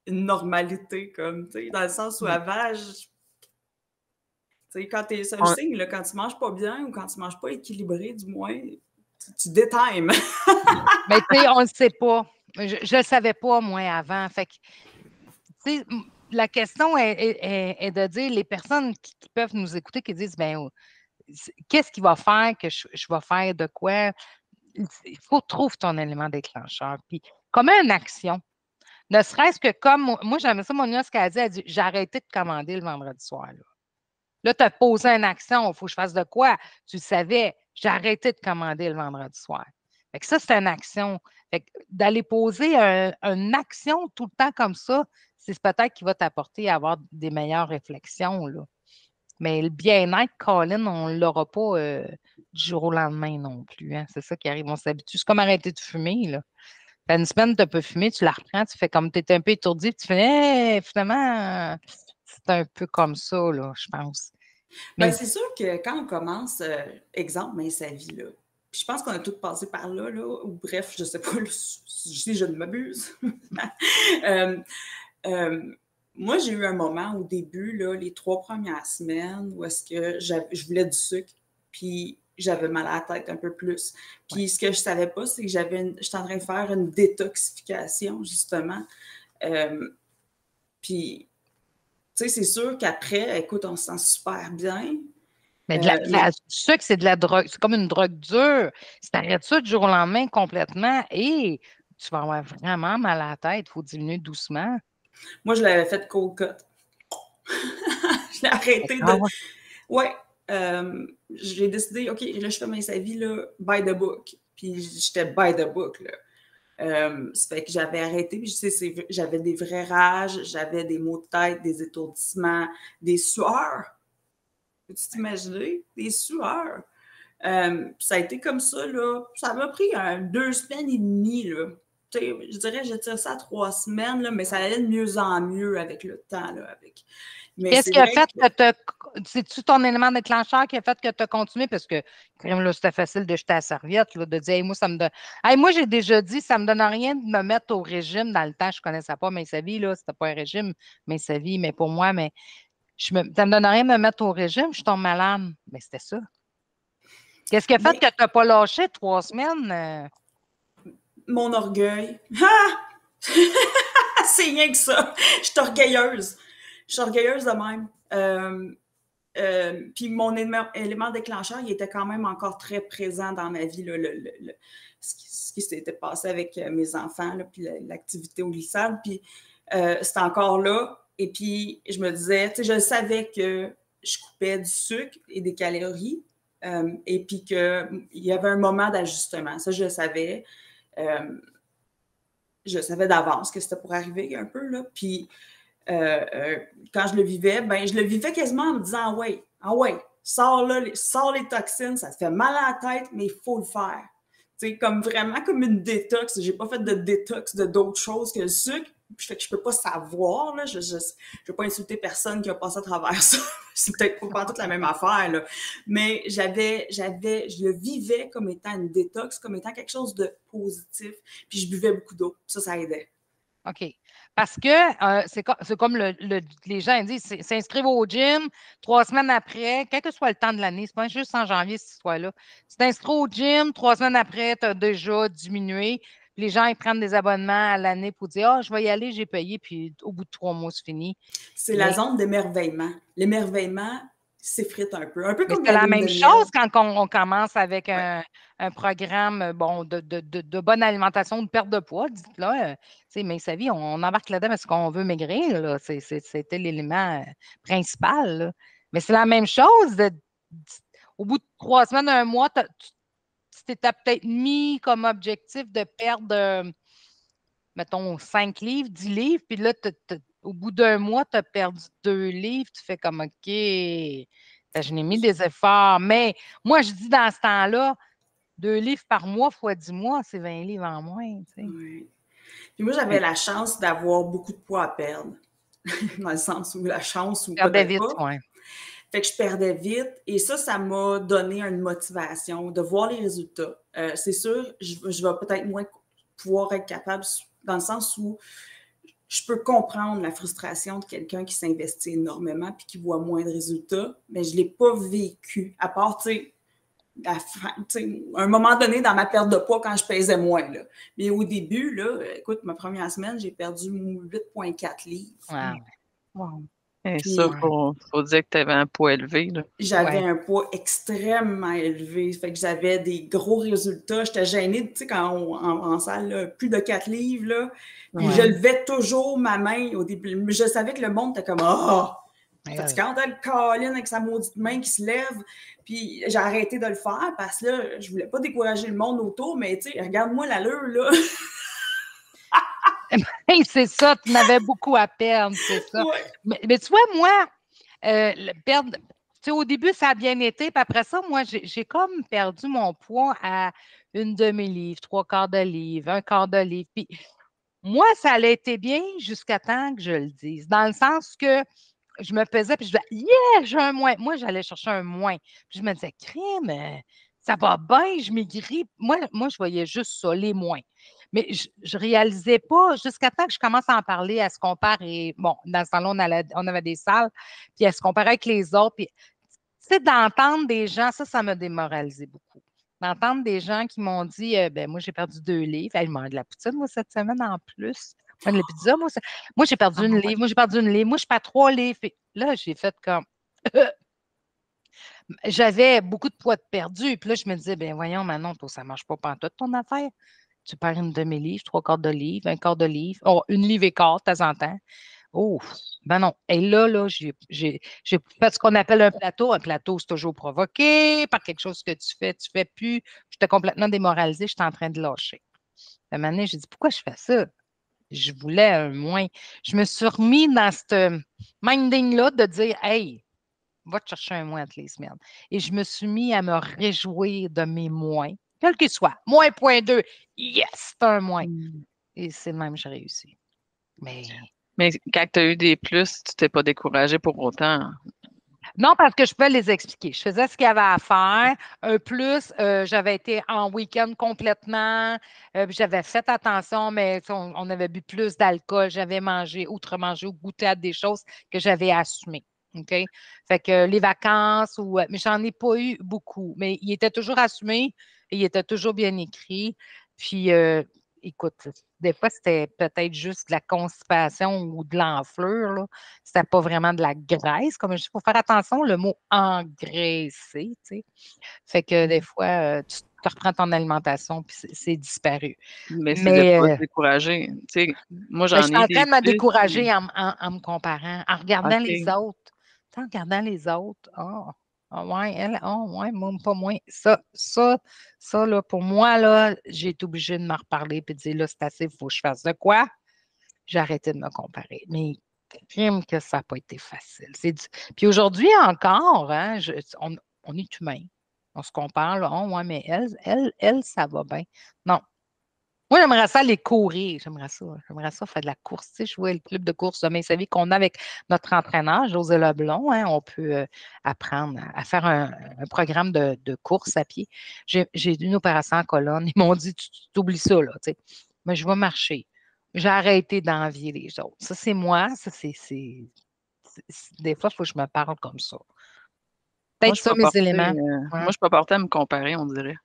une normalité, comme, tu sais, dans le sens où avant, tu sais, quand c'est un signe, là, quand tu manges pas bien ou quand tu manges pas équilibré, du moins, tu détimes. Mais tu sais, on ne le sait pas. Je le savais pas, moi, avant. Fait que, tu sais, la question est de dire, les personnes qui peuvent nous écouter, qui disent, ben, qu'est-ce qui va faire que je vais faire de quoi? Il faut trouver ton élément déclencheur. Puis, comme une action. Ne serait-ce que comme, moi, j'aimais ça, Monia, ce qu'elle a dit, j'ai arrêté de commander le vendredi soir. Là, tu as posé une action, il faut que je fasse de quoi? Tu le savais, j'ai arrêté de commander le vendredi soir. Fait que ça, c'est une action. Fait que d'aller poser une action tout le temps comme ça, c'est peut-être qui va t'apporter à avoir des meilleures réflexions, là. Mais le bien-être, Colin, on ne l'aura pas du jour au lendemain non plus. Hein? C'est ça qui arrive. On s'habitue. C'est comme arrêter de fumer, là. Fait une semaine, tu peux fumer, tu la reprends, tu fais comme tu es un peu étourdi, puis tu fais hey, finalement, c'est un peu comme ça, là, je pense. Mais ben, c'est sûr que quand on commence, exemple, mais sa vie, là. Puis je pense qu'on a tous passé par là, ou bref, je ne sais pas si je ne m'abuse. Moi, j'ai eu un moment au début, là, les 3 premières semaines, où est-ce que je voulais du sucre, puis j'avais mal à la tête un peu plus. Puis ce que je ne savais pas, c'est que j'étais en train de faire une détoxification, justement. Puis, tu sais, c'est sûr qu'après, écoute, on se sent super bien. Mais le sucre, c'est de la drogue, c'est comme une drogue dure. Si tu arrêtes ça du jour au lendemain complètement, et tu vas avoir vraiment mal à la tête, il faut diminuer doucement. Moi, je l'avais fait cold cut. Je l'ai arrêté de. Ouais. J'ai décidé, OK, là, je fais mes avis, là, by the book. Puis j'étais by the book, là. Ça fait que j'avais arrêté, puis j'avais des vraies rages, j'avais des maux de tête, des étourdissements, des sueurs. Peux-tu t'imaginer? Des sueurs. Ça a été comme ça, là. Ça m'a pris 2 semaines et demie, là. Je dirais, je tire ça à 3 semaines, là, mais ça allait de mieux en mieux avec le temps. Là, qu'est-ce qui a fait que c'est-tu ton élément déclencheur qui a fait que tu as continué? Parce que, là, c'était facile de jeter la serviette, là, de dire, hey, moi, ça me donne. Hey, moi, j'ai déjà dit, ça ne me donne rien de me mettre au régime. Dans le temps, je ne connaissais pas Mince Vie, là. C'était pas un régime, Mince Vie, mais pour moi, mais ça ne me donne rien de me mettre au régime, je tombe malade. Mais c'était ça. Qu'est-ce qui a fait que tu n'as pas lâché 3 semaines? Mon orgueil. Ah! C'est rien que ça. Je suis orgueilleuse. Je suis orgueilleuse de même. Puis mon élément déclencheur, il était quand même encore très présent dans ma vie. Là, ce qui s'était passé avec mes enfants, là, puis l'activité au glissade. Puis c'était encore là. Et puis je me disais, tu sais, je savais que je coupais du sucre et des calories. Et puis qu'il y avait un moment d'ajustement. Ça, je le savais. Je savais d'avance que c'était pour arriver un peu, là. Puis, quand je le vivais, ben, je le vivais quasiment en me disant « Ah ouais, sors les toxines, ça te fait mal à la tête, mais il faut le faire. » Tu sais, vraiment comme une détox. J'ai pas fait de détox de d'autres choses que le sucre. Puis, fait que je peux pas savoir, là. Je veux pas insulter personne qui a passé à travers ça. C'est peut-être pas toute la même affaire, là. Mais je le vivais comme étant une détox, comme étant quelque chose de positif. Puis je buvais beaucoup d'eau. Ça aidait. OK. Parce que c'est comme les gens disent, s'inscrivent au gym 3 semaines après, quel que soit le temps de l'année, c'est pas juste en janvier cette histoire-là. Tu t'inscris au gym, 3 semaines après, tu as déjà diminué. Les gens, ils prennent des abonnements à l'année pour dire « Ah, je vais y aller, j'ai payé, puis au bout de 3 mois, c'est fini. » C'est la zone d'émerveillement. L'émerveillement, s'effrite un peu. Un peu Mais comme c'est la lune même de miel. chose quand on commence avec Ouais. un programme de bonne alimentation, de perte de poids. Dites-là, mais sa vie, on embarque là-dedans parce qu'on veut maigrir. Là. C'était l'élément principal. Là. Mais c'est la même chose. Au bout de 3 semaines, 1 mois, tu t'étais peut-être mis comme objectif de perdre, mettons, 5 livres, 10 livres, puis là, au bout d'1 mois, tu as perdu 2 livres, tu fais comme OK, je n'ai mis des efforts. Mais moi, je dis dans ce temps-là, 2 livres par mois fois 10 mois, c'est 20 livres en moins. Tu sais. Ouais. Puis moi, j'avais la chance d'avoir beaucoup de poids à perdre. Dans le sens où la chance, ou Perdais peut-être vite, pas. ouais. Fait que je perdais vite et ça m'a donné une motivation de voir les résultats. C'est sûr, je vais peut-être moins pouvoir être capable dans le sens où je peux comprendre la frustration de quelqu'un qui s'investit énormément puis qui voit moins de résultats, mais je ne l'ai pas vécu, à part, tu sais, à un moment donné dans ma perte de poids quand je pesais moins. Là. Mais au début, là, écoute, ma première semaine, j'ai perdu 8,4 livres. Wow. Wow. Et Puis, ça, faut dire que tu avais un poids élevé. Là. J'avais Ouais. un poids extrêmement élevé. Fait que j'avais des gros résultats. J'étais gênée, tu sais, quand en salle, là, plus de 4 livres, là. Puis Ouais. je levais toujours ma main au début. Je savais que le monde était comme « Ah! » Fait que quand t'as le Colin avec sa maudite main qui se lève, puis j'ai arrêté de le faire parce que là, je voulais pas décourager le monde autour, mais tu sais, regarde-moi l'allure, là. Hey, c'est ça, tu n'avais beaucoup à perdre, c'est ça. Ouais. Mais tu vois, moi, perdre, tu sais, au début, ça a bien été, puis après ça, moi, j'ai comme perdu mon poids à une demi-livre, 3/4 de livre, 1/4 de livre. Puis moi, ça allait été bien jusqu'à temps que je le dise, dans le sens que je me pesais, puis je disais, yeah, j'ai un moins. Moi, j'allais chercher un moins. Puis je me disais, crime, ça va bien, je maigris. Moi, je voyais juste ça, les moins. Mais je ne réalisais pas, jusqu'à temps que je commence à en parler, à se comparer. Bon, dans ce temps-là, on avait des salles, puis à se comparer avec les autres. Puis, tu sais, d'entendre des gens, ça m'a démoralisé beaucoup. D'entendre des gens qui m'ont dit, ben moi, j'ai perdu 2 livres. Hey, je mange de la poutine, moi, cette semaine en plus. Moi, de la pizza, moi, j'ai perdu 1 livre. Moi, j'ai perdu 1 livre. Moi, je suis pas 3 livres. Puis là, j'ai fait comme. J'avais beaucoup de poids de perdu. Puis là, je me disais, ben voyons, Manon, toi, ça ne marche pas pantoute ton affaire. Tu perds une demi-livre, 3/4 de livre, 1/4 de livre, 1 livre et quart de temps en temps. Oh, ben non. Et là, j'ai fait ce qu'on appelle un plateau. Un plateau, c'est toujours provoqué par quelque chose que tu fais plus. J'étais complètement démoralisée, j'étais en train de lâcher. À un moment donné, j'ai dit, pourquoi je fais ça? Je voulais un moins. Je me suis remis dans ce minding-là de dire, hey, va te chercher un moins toutes les semaines. Et je me suis mis à me réjouir de mes moins, quel qu'il soit. Moins 0,2, yes, c'est un moins. Et c'est même, j'ai réussi. Mais quand tu as eu des plus, tu t'es pas découragé pour autant. non, parce que je peux les expliquer. Je faisais ce qu'il y avait à faire. Un plus, j'avais été en week-end complètement. J'avais fait attention, mais on avait bu plus d'alcool. J'avais mangé, outre-mangé ou goûté à des choses que j'avais assumées. OK? Fait que les vacances, mais j'en ai pas eu beaucoup. Mais il était toujours assumé et il était toujours bien écrit. Puis, écoute, des fois, c'était peut-être juste de la constipation ou de l'enflure, là. C'était pas vraiment de la graisse, comme je dis. Il faut faire attention, le mot engraisser, tu sais. Fait que des fois, tu te reprends ton alimentation, puis c'est disparu. Mais c'est de Mais pas se décourager. Tu sais, moi, je j'en suis ai en train des de me plus. décourager en me comparant, en regardant les OK. autres. Tu sais, en regardant les autres. Ouais, elle, ouais, moi, pas moins. Ça, là, pour moi, là, j'ai été obligée de me reparler et de dire, là, c'est assez, il faut que je fasse de quoi? J'ai arrêté de me comparer. Mais crime que ça n'a pas été facile. Puis aujourd'hui encore, hein, on est humain. On se compare, là, oh, ouais, mais elle, ça va bien. Non. Moi, j'aimerais ça aller courir. J'aimerais ça faire de la course. Tu sais, je vois le club de course demain, ça vie qu'on a avec notre entraîneur, José Leblond. Hein, on peut apprendre à faire un programme de course à pied. J'ai une opération en colonne. Ils m'ont dit, tu t'oublies ça, là. Tu sais. Mais je vais marcher. J'ai arrêté d'envier les autres. Ça, c'est moi. Ça, des fois, il faut que je me parle comme ça. Moi, Peut-être ça, mes éléments. moi, Ouais. je suis pas portée à me comparer, on dirait.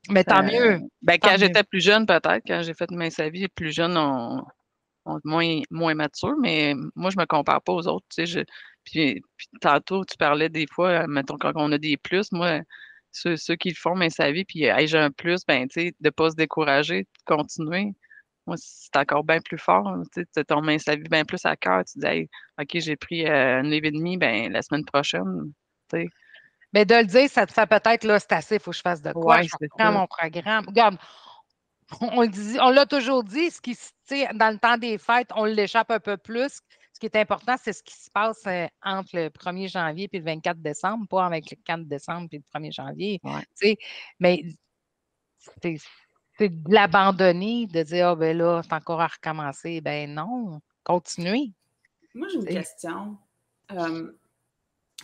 Mais tant mieux. Ben, Tant quand mieux. j'étais plus jeune, peut-être, quand j'ai fait sa vie, plus jeune, on est moins mature, mais moi, je me compare pas aux autres. Tu sais, Puis tantôt, tu parlais des fois, mettons, quand on a des plus, moi, ceux qui le font, mais sa vie, puis hey, j'ai un plus, ben, tu sais, de ne pas se décourager, de continuer. Moi, c'est encore bien plus fort. Tu sais, ton main sa vie bien plus à cœur. Tu dis, hey, OK, j'ai pris une livre et demie, ben, la semaine prochaine, tu sais. Mais de le dire, ça te fait peut-être, là, c'est assez, il faut que je fasse de quoi, Ouais, je c'est reprends ça. mon programme. Regarde, on l'a toujours dit, dans le temps des fêtes, on l'échappe un peu plus. Ce qui est important, c'est ce qui se passe entre le 1er janvier et le 24 décembre, pas avec le 4 décembre et le 1er janvier. Ouais. Mais c'est de l'abandonner, de dire, ah ben là, c'est encore à recommencer. Ben non, continuez. Moi, j'ai une question.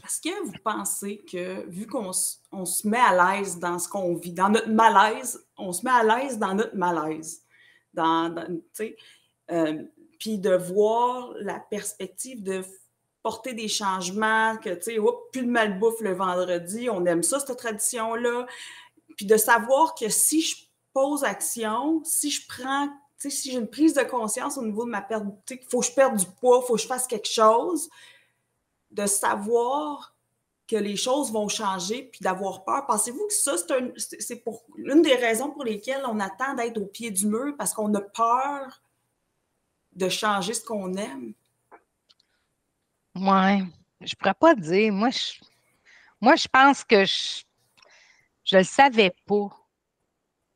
Est-ce que vous pensez que, vu qu'on se met à l'aise dans ce qu'on vit, dans notre malaise, on se met à l'aise dans notre malaise, puis de voir la perspective de porter des changements, que, tu sais, plus de malbouffe le vendredi, on aime ça, cette tradition-là, puis de savoir que si je pose action, si je prends, tu sais, si j'ai une prise de conscience au niveau de ma perte, tu sais, qu'il faut que je perde du poids, il faut que je fasse quelque chose, de savoir que les choses vont changer, puis d'avoir peur. Pensez-vous que ça, c'est l'une des raisons pour lesquelles on attend d'être au pied du mur, parce qu'on a peur de changer ce qu'on aime? Ouais, je pourrais pas dire. Moi, je pense que je le savais pas.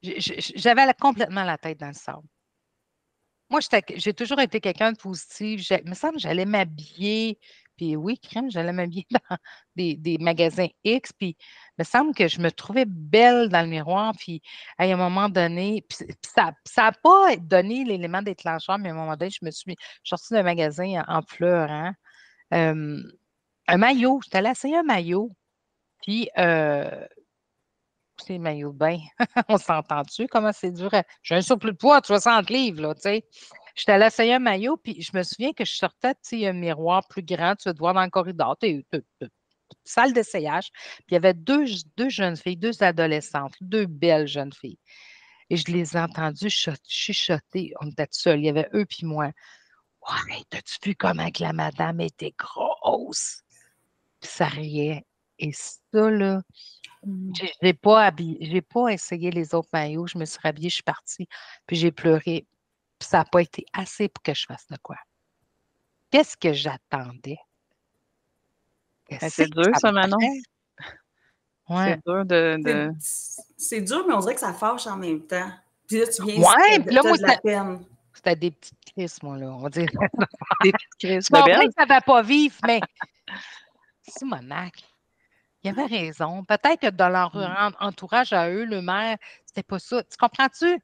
J'avais complètement la tête dans le sable. Moi, j'ai toujours été quelqu'un de positif. Il me semble que j'allais m'habiller. Puis oui, crème, j'allais m'habiller dans des magasins X. Puis il me semble que je me trouvais belle dans le miroir. Puis à un moment donné, puis ça n'a pas donné l'élément déclencheur, mais à un moment donné, je suis sortie d'un magasin en pleurant. Un maillot. J'étais allée essayer un maillot. Puis c'est le maillot de bain. On s'entend-tu? Comment c'est dur? J'ai un surplus de poids de 60 livres, là, tu sais. J'étais allée essayer un maillot, puis je me souviens que je sortais, tu sais, un miroir plus grand, tu vas te voir dans le corridor, salle d'essayage. Puis il y avait deux jeunes filles, deux adolescentes, deux belles jeunes filles. Et je les ai entendues chuchoter. On était seuls. Il y avait eux puis moi. Ouais, t'as-tu vu comment que la madame était grosse? Puis ça riait. Et ça, là, j'ai pas essayé les autres maillots. Je me suis rhabillée, je suis partie, puis j'ai pleuré. Puis ça n'a pas été assez pour que je fasse de quoi. Qu'est-ce que j'attendais? C'est dur, ça, Manon. Ouais. C'est dur de... C'est dur, mais on dirait que ça fâche en même temps. Puis là, tu viens puis là, moi, de la peine. C'était des petites crises, moi, là. On va dire. Des petites crises. Je comprends que ça ne va pas vivre, mais si, Monac, il y avait raison. Peut-être que dans leur entourage à eux, le maire, c'était pas ça. Tu comprends-tu?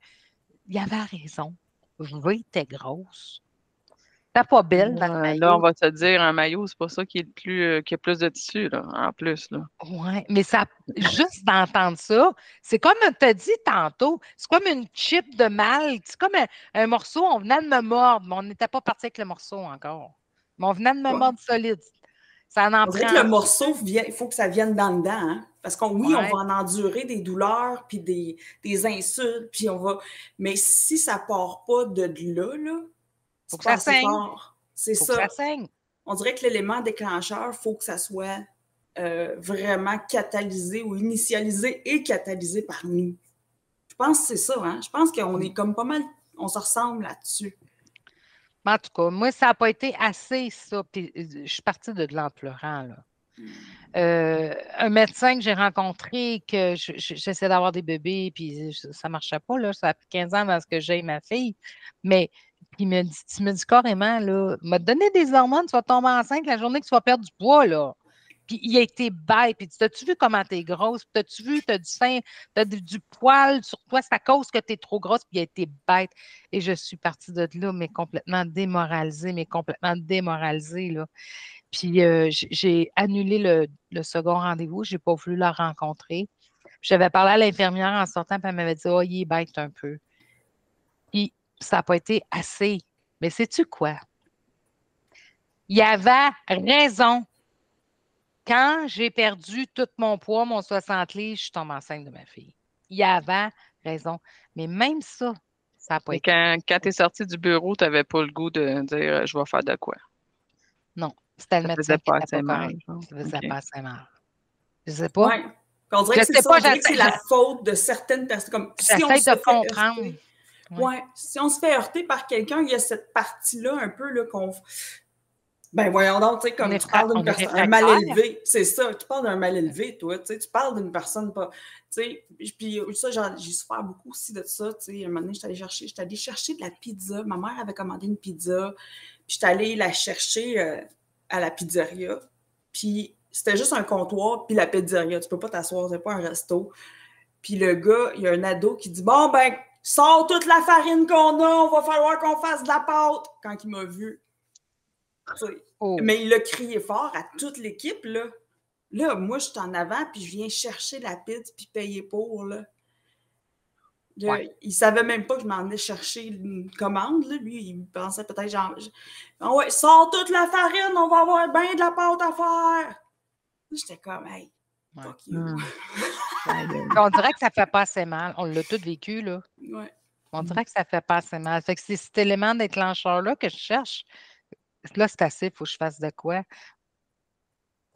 Il y avait raison. Je était grosse. T'es pas belle dans le maillot. Là, on va te dire, un maillot, c'est pas ça qui est le plus, qui a plus de tissu, là, en plus, là. Oui, mais ça, juste d'entendre ça, c'est comme tu as dit tantôt, c'est comme une chip de mal. C'est comme un morceau, on venait de me mordre, mais on n'était pas parti avec le morceau encore. Mais on venait de me mordre solide. Ça en on dirait que le morceau, il faut que ça vienne dans le dedans, hein? Parce qu'on on va en endurer des douleurs, puis des insultes, puis on va... Mais si ça part pas de là, faut que ça saigne. C'est ça. Que ça saigne. On dirait que l'élément déclencheur, il faut que ça soit vraiment catalysé ou initialisé et catalysé par nous. Je pense que c'est ça, hein? Je pense qu'on est comme pas mal... On se ressemble là-dessus. En tout cas, moi, ça n'a pas été assez, ça. Puis je suis partie de là en pleurant, là. Un médecin que j'ai rencontré, que j'essaie d'avoir des bébés, puis ça ne marchait pas, là. Ça fait 15 ans avant que j'aie ma fille. Mais il me dit carrément, là, m'a donné des hormones, tu vas tomber enceinte la journée que tu vas perdre du poids, là. Puis il a été bête. Puis t'as-tu vu comment t'es grosse? T'as-tu vu, t'as du sein, t'as du poil sur toi, c'est à cause que t'es trop grosse. Puis il a été bête. Et je suis partie de là, mais complètement démoralisée, là. Puis j'ai annulé le second rendez-vous. Je n'ai pas voulu la rencontrer. J'avais parlé à l'infirmière en sortant, puis elle m'avait dit « Oh, il est bête un peu. » Puis ça n'a pas été assez. Mais sais-tu quoi? Il avait raison. Quand j'ai perdu tout mon poids, mon 60 livres, je suis tombée enceinte de ma fille. Il avait raison. Mais même ça, ça n'a pas été. Quand tu es sortie du bureau, tu n'avais pas le goût de dire « Je vais faire de quoi? » Non. C'était le Ça médecin faisait qui pas n'était assez pas mal, correct. genre. Ça faisait OK. pas assez mal. Je sais pas. Oui. On dirait Je que c'est sais ça. pas, On dirait que c'est la faute de certaines personnes. Comme si on j'essaie se de fait comprendre. heurter. Ouais. Ouais. Si on se fait heurter par quelqu'un, il y a cette partie-là un peu là, qu'on. Ben voyons donc, tu sais, comme tu parles d'une personne, un mal élevé, c'est ça, tu parles d'un mal élevé, toi, tu sais, tu parles d'une personne pas, tu sais, puis ça, j'ai souffert beaucoup aussi de ça, tu sais, un moment donné, j'étais allée chercher de la pizza, ma mère avait commandé une pizza, puis j'étais allée la chercher à la pizzeria, puis c'était juste un comptoir, puis la pizzeria, tu peux pas t'asseoir, c'est pas un resto, puis le gars, il y a un ado qui dit, bon, ben, sors toute la farine qu'on a, on va falloir qu'on fasse de la pâte, quand il m'a vu. Oh. Mais il a crié fort à toute l'équipe, là. Là, moi, je suis en avant, puis je viens chercher la pizza, puis payer pour, là. Là ouais. Il savait même pas que je m'en allais chercher une commande, là. Lui, il pensait peut-être genre... Ah ouais, sors toute la farine, on va avoir bien de la pâte à faire! J'étais comme, hey, fuck you. On dirait que ça fait pas assez mal. On l'a tout vécu, là. Ouais. On dirait que ça fait pas assez mal. Fait que c'est cet élément déclencheur-là que je cherche. Là, c'est assez, il faut que je fasse de quoi?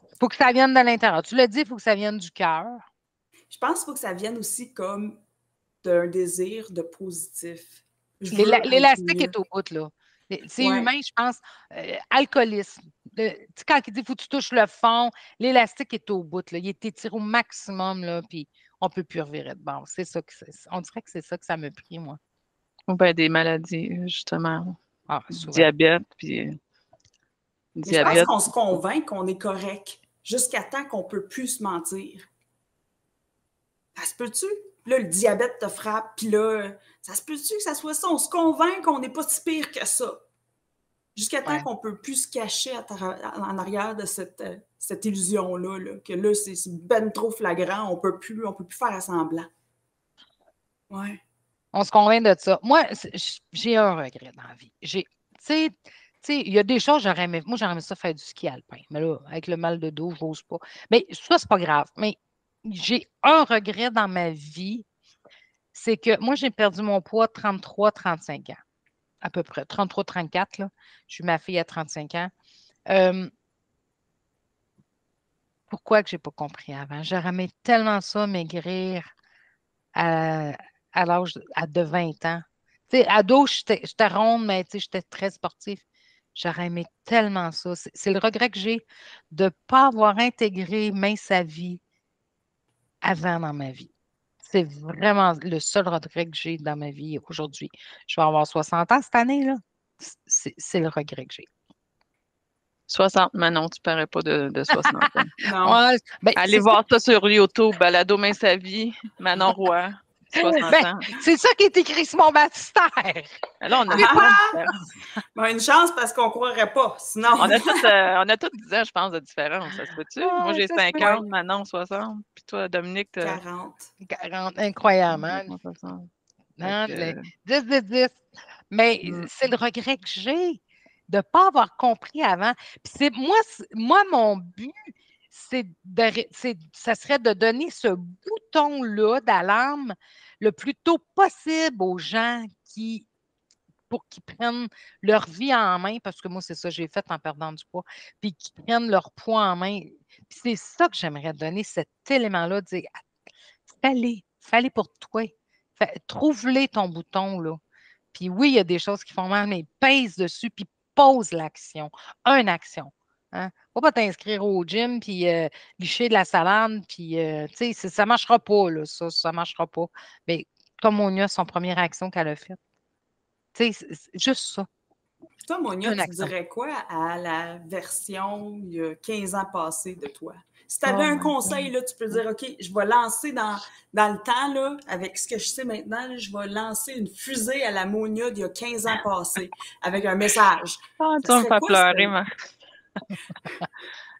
Il faut que ça vienne de l'intérieur. Tu l'as dit, il faut que ça vienne du cœur. Je pense qu'il faut que ça vienne aussi comme d'un désir de positif. L'élastique est au bout, là. C'est humain, je pense. Alcoolisme. Quand il dit qu'il faut que tu touches le fond, l'élastique est au bout, là. Il est étiré au maximum, là, puis on ne peut plus revirer de bord. C'est ça on dirait que c'est ça que ça me prie, moi. Ou bien des maladies, justement. Diabète, puis... Je pense qu'on se convainc qu'on est correct jusqu'à temps qu'on ne peut plus se mentir. Ça se peut-tu? Là, le diabète te frappe, puis là, ça se peut-tu que ça soit ça? On se convainc qu'on n'est pas si pire que ça. Jusqu'à temps qu'on ne peut plus se cacher en arrière de cette illusion-là, là, que là, c'est ben trop flagrant, on peut plus faire assemblant. Ouais. On se convainc de ça. Moi, j'ai un regret dans la vie. Tu sais, il y a des choses, j'aurais aimé ça faire du ski alpin. Mais là, avec le mal de dos, je n'ose pas. Mais ça, c'est pas grave. Mais j'ai un regret dans ma vie, c'est que moi, j'ai perdu mon poids 33-35 ans. À peu près. 33-34, là. Je suis ma fille à 35 ans. Pourquoi que je n'ai pas compris avant? J'aurais aimé tellement ça, maigrir à l'âge de 20 ans. Tu sais, ado, j'étais ronde, mais j'étais très sportive. J'aurais aimé tellement ça. C'est le regret que j'ai de ne pas avoir intégré mince à vie avant dans ma vie. C'est vraiment le seul regret que j'ai dans ma vie aujourd'hui. Je vais avoir 60 ans cette année, là. C'est le regret que j'ai. 60, Manon, tu ne parais pas de 60 ans. Non. Ouais, allez voir ça sur YouTube, Balado Mince sa vie, Manon Roy, 60 ans. C'est ça qui est écrit sur mon baptistère. Là, on a une chance parce qu'on ne croirait pas. Sinon. On a tous 10 ans, je pense, de différence. Ça se peut-tu? Moi, j'ai 50, Manon, 60. Puis toi, Dominique, tu as 40, incroyable. 10. Mais c'est le regret que j'ai de ne pas avoir compris avant. Puis moi, mon but, ça serait de donner ce bouton-là d'alarme le plus tôt possible aux gens pour qu'ils prennent leur vie en main, parce que moi, c'est ça que j'ai fait en perdant du poids, puis qu'ils prennent leur poids en main. Puis c'est ça que j'aimerais donner, cet élément-là, de dire, fallait pour toi. Trouve-les ton bouton, là. Puis oui, il y a des choses qui font mal, mais pèse dessus, puis pose l'action. Une action. Hein? Faut pas t'inscrire au gym, puis licher de la salade, puis, tu sais, ça marchera pas, là, ça marchera pas. Mais comme Monia, son première action qu'elle a faite. Tu sais, c'est juste ça. Toi, Monia, tu dirais quoi à la version il y a 15 ans passée de toi? Si tu avais un conseil, là, tu peux dire, OK, je vais lancer dans le temps, là, avec ce que je sais maintenant, là, je vais lancer une fusée à la Monia d'il y a 15 ans passés, avec un message. Tu vas me faire pleurer, moi.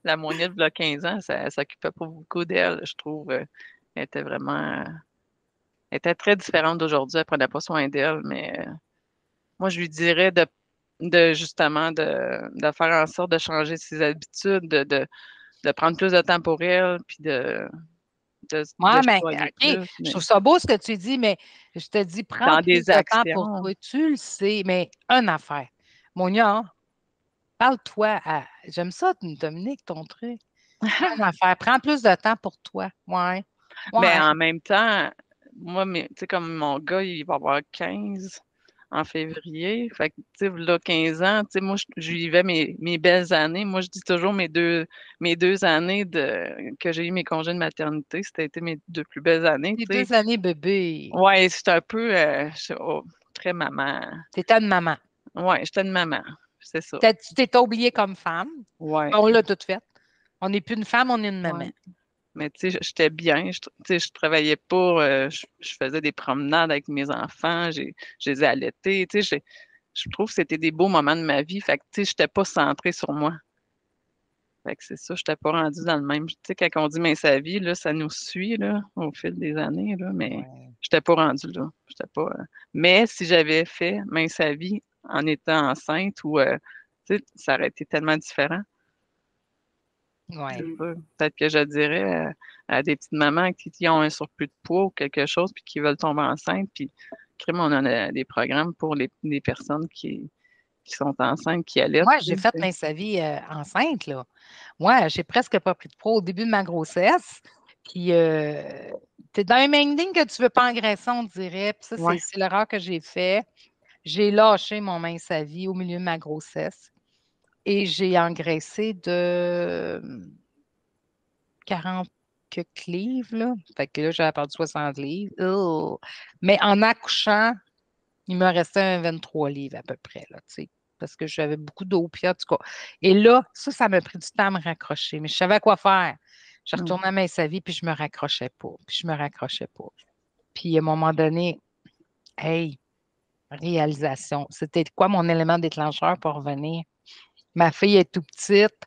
La Monia de 15 ans, ça ne s'occupait pas beaucoup d'elle, je trouve. Elle était vraiment... Elle était très différente d'aujourd'hui. Elle ne prenait pas soin d'elle, mais moi, je lui dirais justement de faire en sorte de changer ses habitudes, de prendre plus de temps pour elle, puis de OK. Je trouve ça beau ce que tu dis, mais je te dis, prends plus de temps pour toi. Tu le sais, mais une affaire. Monia, parle-toi. J'aime ça, Dominique, ton truc. Prends plus de temps pour toi. Ouais. Mais Ouais. en même temps, moi, tu sais, comme mon gars, il va avoir 15 en février. Fait que, tu sais, là, 15 ans, tu sais, moi, je vivais mes belles années. Moi, je dis toujours mes deux années que j'ai eu mes congés de maternité, c'était été mes 2 plus belles années, Les tu sais. 2 années bébé. Ouais, c'est un peu très maman. T'étais une maman. Ouais, j'étais une maman. C'est ça. Tu t'es oubliée comme femme. Ouais, On l'a tout fait. On n'est plus une femme, on est une maman. ouais. Mais tu sais, j'étais bien. Tu sais, je travaillais pas. Je faisais des promenades avec mes enfants. Je les ai allaités. Tu sais, je trouve que c'était des beaux moments de ma vie. Fait que, tu sais, j'étais pas centrée sur moi. Fait que c'est ça, j'étais pas rendue dans le même. Tu sais, quand on dit mince sa vie, là, ça nous suit, là, au fil des années, là, mais Ouais. j'étais pas rendue là. J'étais pas. Mais si j'avais fait mince sa vie en étant enceinte ou, tu sais, ça aurait été tellement différent. Je sais Ouais. pas. Peut-être que je dirais à des petites mamans qui ont un surplus de poids ou quelque chose, puis qui veulent tomber enceinte, puis crème, on en a des programmes pour les personnes qui sont enceintes, qui allaitent. Moi, Tu j'ai fait mince sa vie enceinte, là. Moi, j'ai presque pas pris de poids au début de ma grossesse. Puis, tu es dans un minding que tu veux pas engraisser, on dirait. Puis ça, Ouais. c'est l'erreur que j'ai fait. J'ai lâché mon mince à vie au milieu de ma grossesse et j'ai engraissé de 40 quelques livres, là. Fait que là, j'avais perdu 60 livres. Ugh. Mais en accouchant, il me restait un 23 livres à peu près, là, tu sais, parce que j'avais beaucoup d'eau, puis en tout cas. Et là, ça m'a pris du temps à me raccrocher, mais je savais quoi faire. Je Mm. retournais à ma vie, puis je me raccrochais pas, puis je me raccrochais pas. Puis à un moment donné, hey, réalisation. C'était quoi mon élément déclencheur pour revenir? Ma fille est tout petite,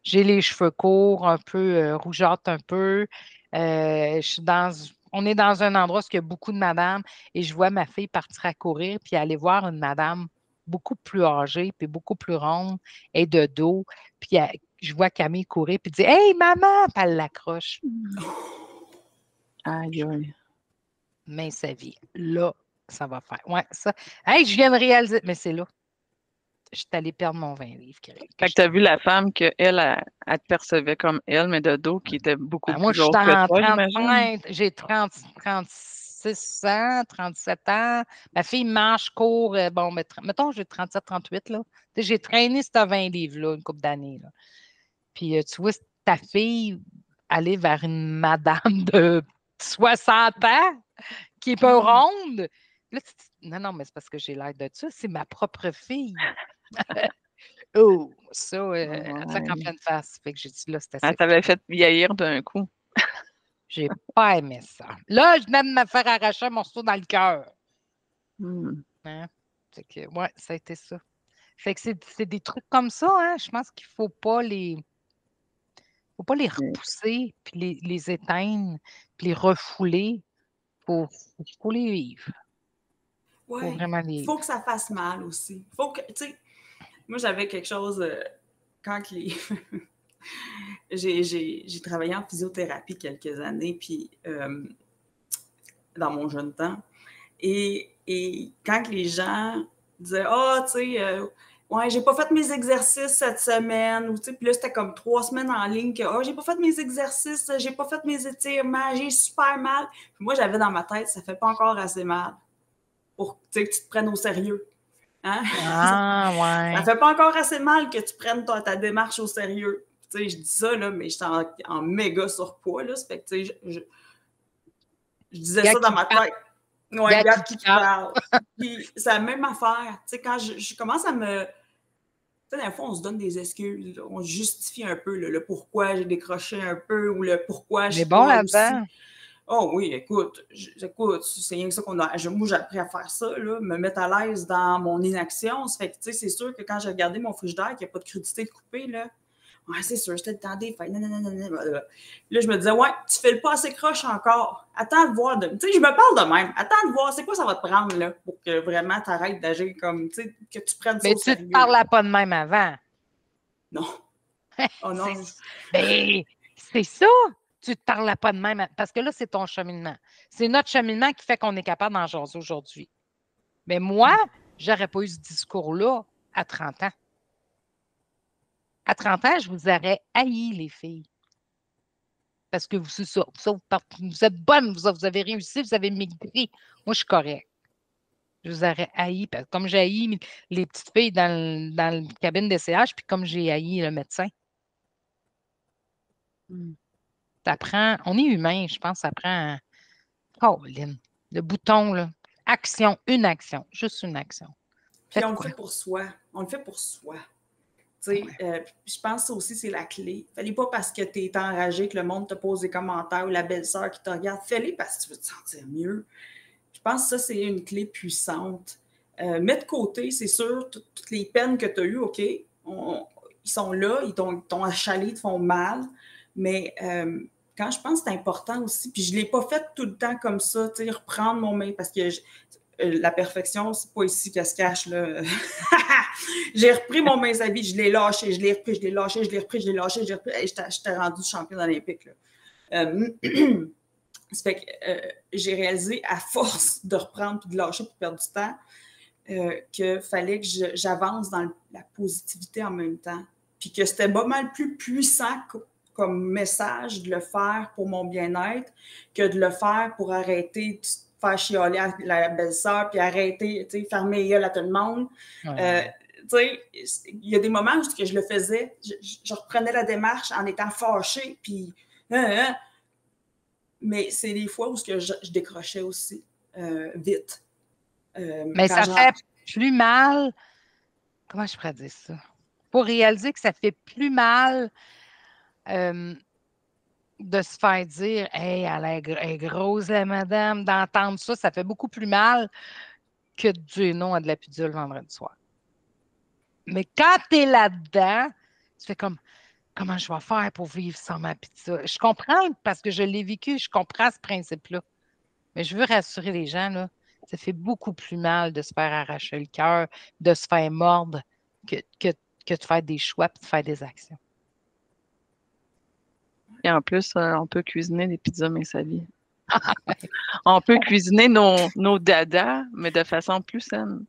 j'ai les cheveux courts, un peu rougeâtres un peu. On est dans un endroit où il y a beaucoup de madames et je vois ma fille partir à courir puis aller voir une madame beaucoup plus âgée puis beaucoup plus ronde et de dos. Puis je vois Camille courir puis dire Hey maman! Puis elle l'accroche. Aïe, aïe. Mais sa vie, là, ça va faire. Ouais, ça. Hey, je viens de réaliser, mais c'est là. Je suis allée perdre mon 20 livres. Fait que tu as vu la femme qu'elle, elle te percevait comme elle, mais de dos, qui était beaucoup Ben, moi, plus je suis grosse que dans toi, j'imagine. 35, j'ai 30, 36 ans, 37 ans. Ma fille marche, court, bon, mais mettons, j'ai 37, 38, là. Tu sais, j'ai traîné ces 20 livres-là, une couple d'années, là. Puis, tu vois, ta fille aller vers une madame de 60 ans qui est pas ronde. Là, non, non, mais c'est parce que j'ai l'air de ça. C'est ma propre fille. Oh, ça, sac en Ouais. pleine face. Fait que j'ai dit, là, c'est Elle assez. t'avait fait vieillir d'un coup. J'ai pas aimé ça. Là, je viens de me faire arracher un morceau dans le cœur. Hmm. Hein? Fait que, ouais, ça a été ça. Fait que c'est des trucs comme ça, hein. Je pense qu'il faut pas les Mais repousser, puis les éteindre, puis les refouler. Faut les vivre. Faut Oui, vraiment les il vivre. faut que ça fasse mal aussi. Faut que, tu sais, moi j'avais quelque chose quand les. J'ai travaillé en physiothérapie quelques années, puis dans mon jeune temps. Et quand les gens disaient Ah, tu sais, ouais, j'ai pas fait mes exercices cette semaine, ou tu sais, puis là, c'était comme 3 semaines en ligne que j'ai pas fait mes exercices, j'ai pas fait mes étirements, j'ai super mal. Puis moi, j'avais dans ma tête, ça fait pas encore assez mal pour que tu te prennes au sérieux. Hein? Ah, Ça ouais. fait pas encore assez mal que tu prennes ta démarche au sérieux. Tu sais, je dis ça, là, mais j'étais en méga surpoids, là. Ça fait que, tu sais, je disais Gars ça dans qui ma parle. tête. Ouais, Gars regarde qui qui parle. parle. Puis c'est la même affaire. Tu sais, quand je commence à me. Tu sais, dans le fond, on se donne des excuses. Là. On justifie un peu le pourquoi j'ai décroché un peu ou le pourquoi je Mais suis bon pas aussi. là-dedans. Oh oui, écoute, c'est rien que ça qu'on a. Moi, j'ai appris à faire ça, là, me mettre à l'aise dans mon inaction. Ça fait que, tu sais, c'est sûr que quand j'ai regardé mon frigidaire, qu'il n'y a pas de crudité de coupée, là, ouais, c'est sûr, j'étais le temps des fêtes. Là, je me disais, ouais, tu fais le pas assez croche encore. Attends de voir. Tu sais, je me parle de même. Attends de voir, c'est quoi ça va te prendre, là, pour que vraiment tu arrêtes d'agir comme, tu sais, que tu prennes ça Mais au tu te sérieux. parlais pas de même avant. Non. Oh C'est non. ben, c'est ça. Tu te parlais pas de même. Parce que là, c'est ton cheminement. C'est notre cheminement qui fait qu'on est capable d'en jaser aujourd'hui. Mais moi, j'aurais pas eu ce discours-là à 30 ans. À 30 ans, je vous aurais haï, les filles. Parce que c'est ça, vous êtes bonnes, vous avez réussi, vous avez migré. Moi, je suis correcte. Je vous aurais haï, comme j'ai haï les petites filles dans le cabine d'essayage, puis comme j'ai haï le médecin. Ça prend, on est humain, je pense, ça prend. Oh, Lynn, le bouton, là. Action, une action, juste une action. Puis on le fait pour soi. On le fait pour soi. Tu sais, je pense que ça aussi, c'est la clé. Fais-les pas parce que tu es enragé, que le monde te pose des commentaires ou la belle-sœur qui te regarde. Fais-les parce que tu veux te sentir mieux. Je pense que ça, c'est une clé puissante. Mets de côté, c'est sûr, toutes les peines que tu as eues, OK, ils sont là, ils t'ont achalé, ils te font mal. Mais quand je pense que c'est important aussi, puis je ne l'ai pas fait tout le temps comme ça, tu sais, reprendre mon main, parce que la perfection, c'est pas ici qu'elle se cache, là. J'ai repris mon mince habit, je l'ai lâché, je l'ai repris, je l'ai lâché, je l'ai repris, je l'ai lâché, je l'ai repris. J'étais rendue championne olympique, là. Ça fait que j'ai réalisé, à force de reprendre puis de lâcher pour perdre du temps, qu'il fallait que j'avance dans la positivité en même temps. Puis que c'était pas mal plus puissant comme message de le faire pour mon bien-être que de le faire pour arrêter de faire chialer à la belle-sœur puis arrêter, tu sais, fermer les gueules à tout le monde. Ouais. Tu sais, il y a des moments où je le faisais, je reprenais la démarche en étant fâchée, puis... mais c'est des fois où je décrochais aussi vite. Mais ça fait plus mal. Comment je pourrais dire ça? Pour réaliser que ça fait plus mal de se faire dire « Hey, elle est grosse, la madame », d'entendre ça, ça fait beaucoup plus mal que de dire non à de la pidule vendredi soir. Mais quand tu es là-dedans, tu fais comme « Comment je vais faire pour vivre sans ma pizza? » Je comprends parce que je l'ai vécu, je comprends ce principe-là. Mais je veux rassurer les gens, là, ça fait beaucoup plus mal de se faire arracher le cœur, de se faire mordre que de faire des choix et de faire des actions. Et en plus, on peut cuisiner des pizzas Mince-Vie. On peut cuisiner nos dadas, mais de façon plus saine.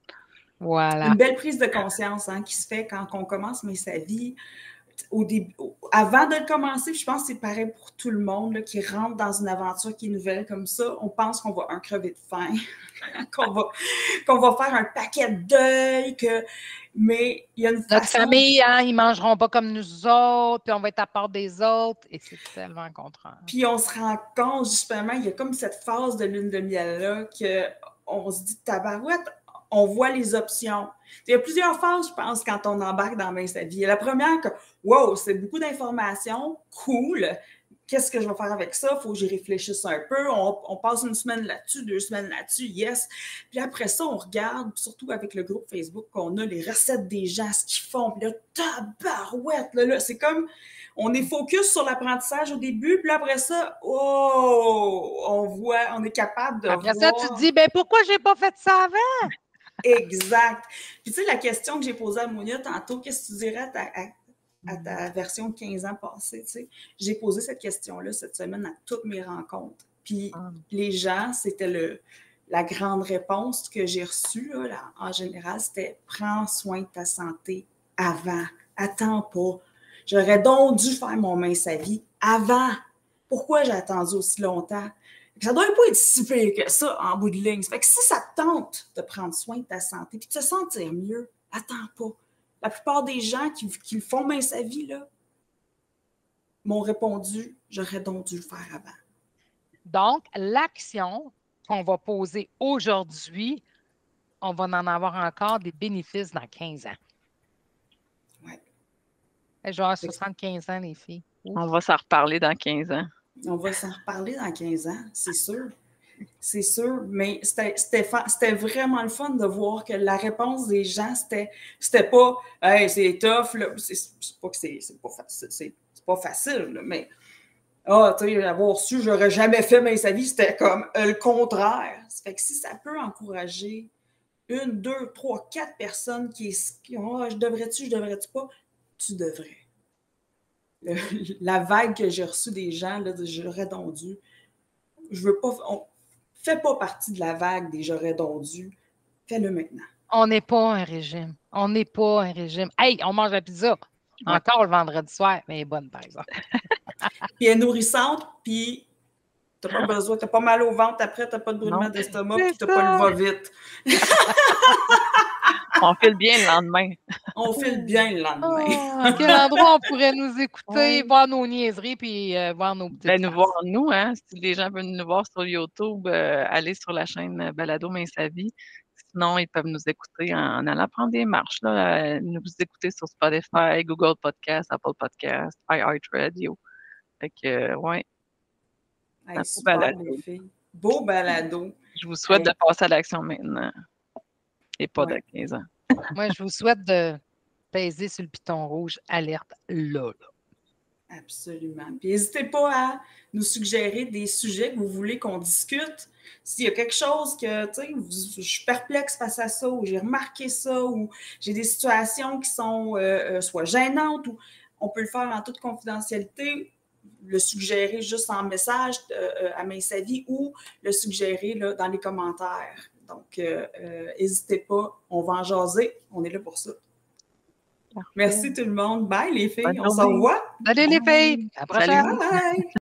Voilà. Une belle prise de conscience qui se fait quand on commence Mince-Vie. Au début, avant de le commencer, je pense que c'est pareil pour tout le monde là, qui rentre dans une aventure qui est nouvelle comme ça. On pense qu'on va crever de faim, qu'on va faire un paquet de deuil, mais il y a une façon... Notre famille, ils ne mangeront pas comme nous autres, puis on va être à part des autres, et c'est tellement contraire. Puis on se rend compte, justement, il y a comme cette phase de lune de miel-là qu'on se dit, tabarouette, on voit les options. Il y a plusieurs phases, je pense, quand on embarque dans Mince-Vie. La première, wow, c'est beaucoup d'informations, cool. Qu'est-ce que je vais faire avec ça? Il faut que j'y réfléchisse un peu. On passe une semaine là-dessus, 2 semaines là-dessus, yes. Puis après ça, on regarde, surtout avec le groupe Facebook qu'on a, les recettes des gens, ce qu'ils font. Puis là, tabarouette, là, c'est comme, on est focus sur l'apprentissage au début, puis après ça, on est capable de après voir... ça, tu te dis, ben pourquoi j'ai pas fait ça avant? Exact. Puis tu sais, la question que j'ai posée à Monia tantôt, qu'est-ce que tu dirais à ta version de 15 ans passée, tu sais? J'ai posé cette question-là cette semaine à toutes mes rencontres. Puis les gens, c'était la grande réponse que j'ai reçue, là, en général, c'était « Prends soin de ta santé avant. Attends pas. J'aurais donc dû faire mon Mince-Vie avant. Pourquoi j'ai attendu aussi longtemps? » Ça ne doit pas être si pire que ça en bout de ligne. Ça fait que si ça te tente de prendre soin de ta santé et de te sentir mieux, attends pas. La plupart des gens qui le font Mince-Vie, là, m'ont répondu « J'aurais donc dû le faire avant. » Donc, l'action qu'on va poser aujourd'hui, on va en avoir encore des bénéfices dans 15 ans. Oui. Je vais avoir 75 ans, les filles. Ouf. On va s'en reparler dans 15 ans. On va s'en reparler dans 15 ans, c'est sûr. C'est sûr, mais c'était vraiment le fun de voir que la réponse des gens, c'était pas « Hey, c'est tough, là. » C'est pas que c'est pas facile, là, mais tu sais, avoir su, j'aurais jamais fait Mince-Vie, c'était comme le contraire. Ça fait que si ça peut encourager 1, 2, 3, 4 personnes qui ont « je devrais-tu pas? » Tu devrais. La vague que j'ai reçue des gens, là, de « j'aurais donc dû », je veux pas... Fais pas partie de la vague des « j'aurais donc dû », fais-le maintenant. On n'est pas un régime. On n'est pas un régime. Hey, on mange la pizza. Ouais. Encore le vendredi soir, mais elle est bonne, par exemple. Puis elle est nourrissante, puis t'as pas besoin, t'as pas mal au ventre après, t'as pas de brûlement Non. d'estomac, C'est puis t'as pas le ça. va-vite. On file bien le lendemain. On file bien le lendemain. Oh, à quel endroit on pourrait nous écouter, Ouais. voir nos niaiseries, puis voir nos petites Ben, nous faces. voir, nous, hein. Si les gens veulent nous voir sur YouTube, allez sur la chaîne Balado Mais Sa Vie. Sinon, ils peuvent nous écouter en allant prendre des marches, là. Nous écouter sur Spotify, Google Podcast, Apple Podcast, iHeartRadio. Fait que, ouais, Hey, un beau super, balado. les filles. Beau balado. Je vous souhaite Hey. de passer à l'action maintenant et pas de Ouais. 15 ans. Moi, je vous souhaite de peser sur le piton rouge, alerte là. Absolument. Puis n'hésitez pas à nous suggérer des sujets que vous voulez qu'on discute. S'il y a quelque chose que, tu sais, je suis perplexe face à ça, ou j'ai remarqué ça, ou j'ai des situations qui sont soit gênantes, ou on peut le faire en toute confidentialité, le suggérer juste en message à Main Sa Vie ou le suggérer là, dans les commentaires. Donc, n'hésitez pas, on va en jaser, on est là pour ça. Merci tout le monde. Bye les filles, Bonne on se journée. revoit. Salut les filles! À la prochaine! Salut. Bye!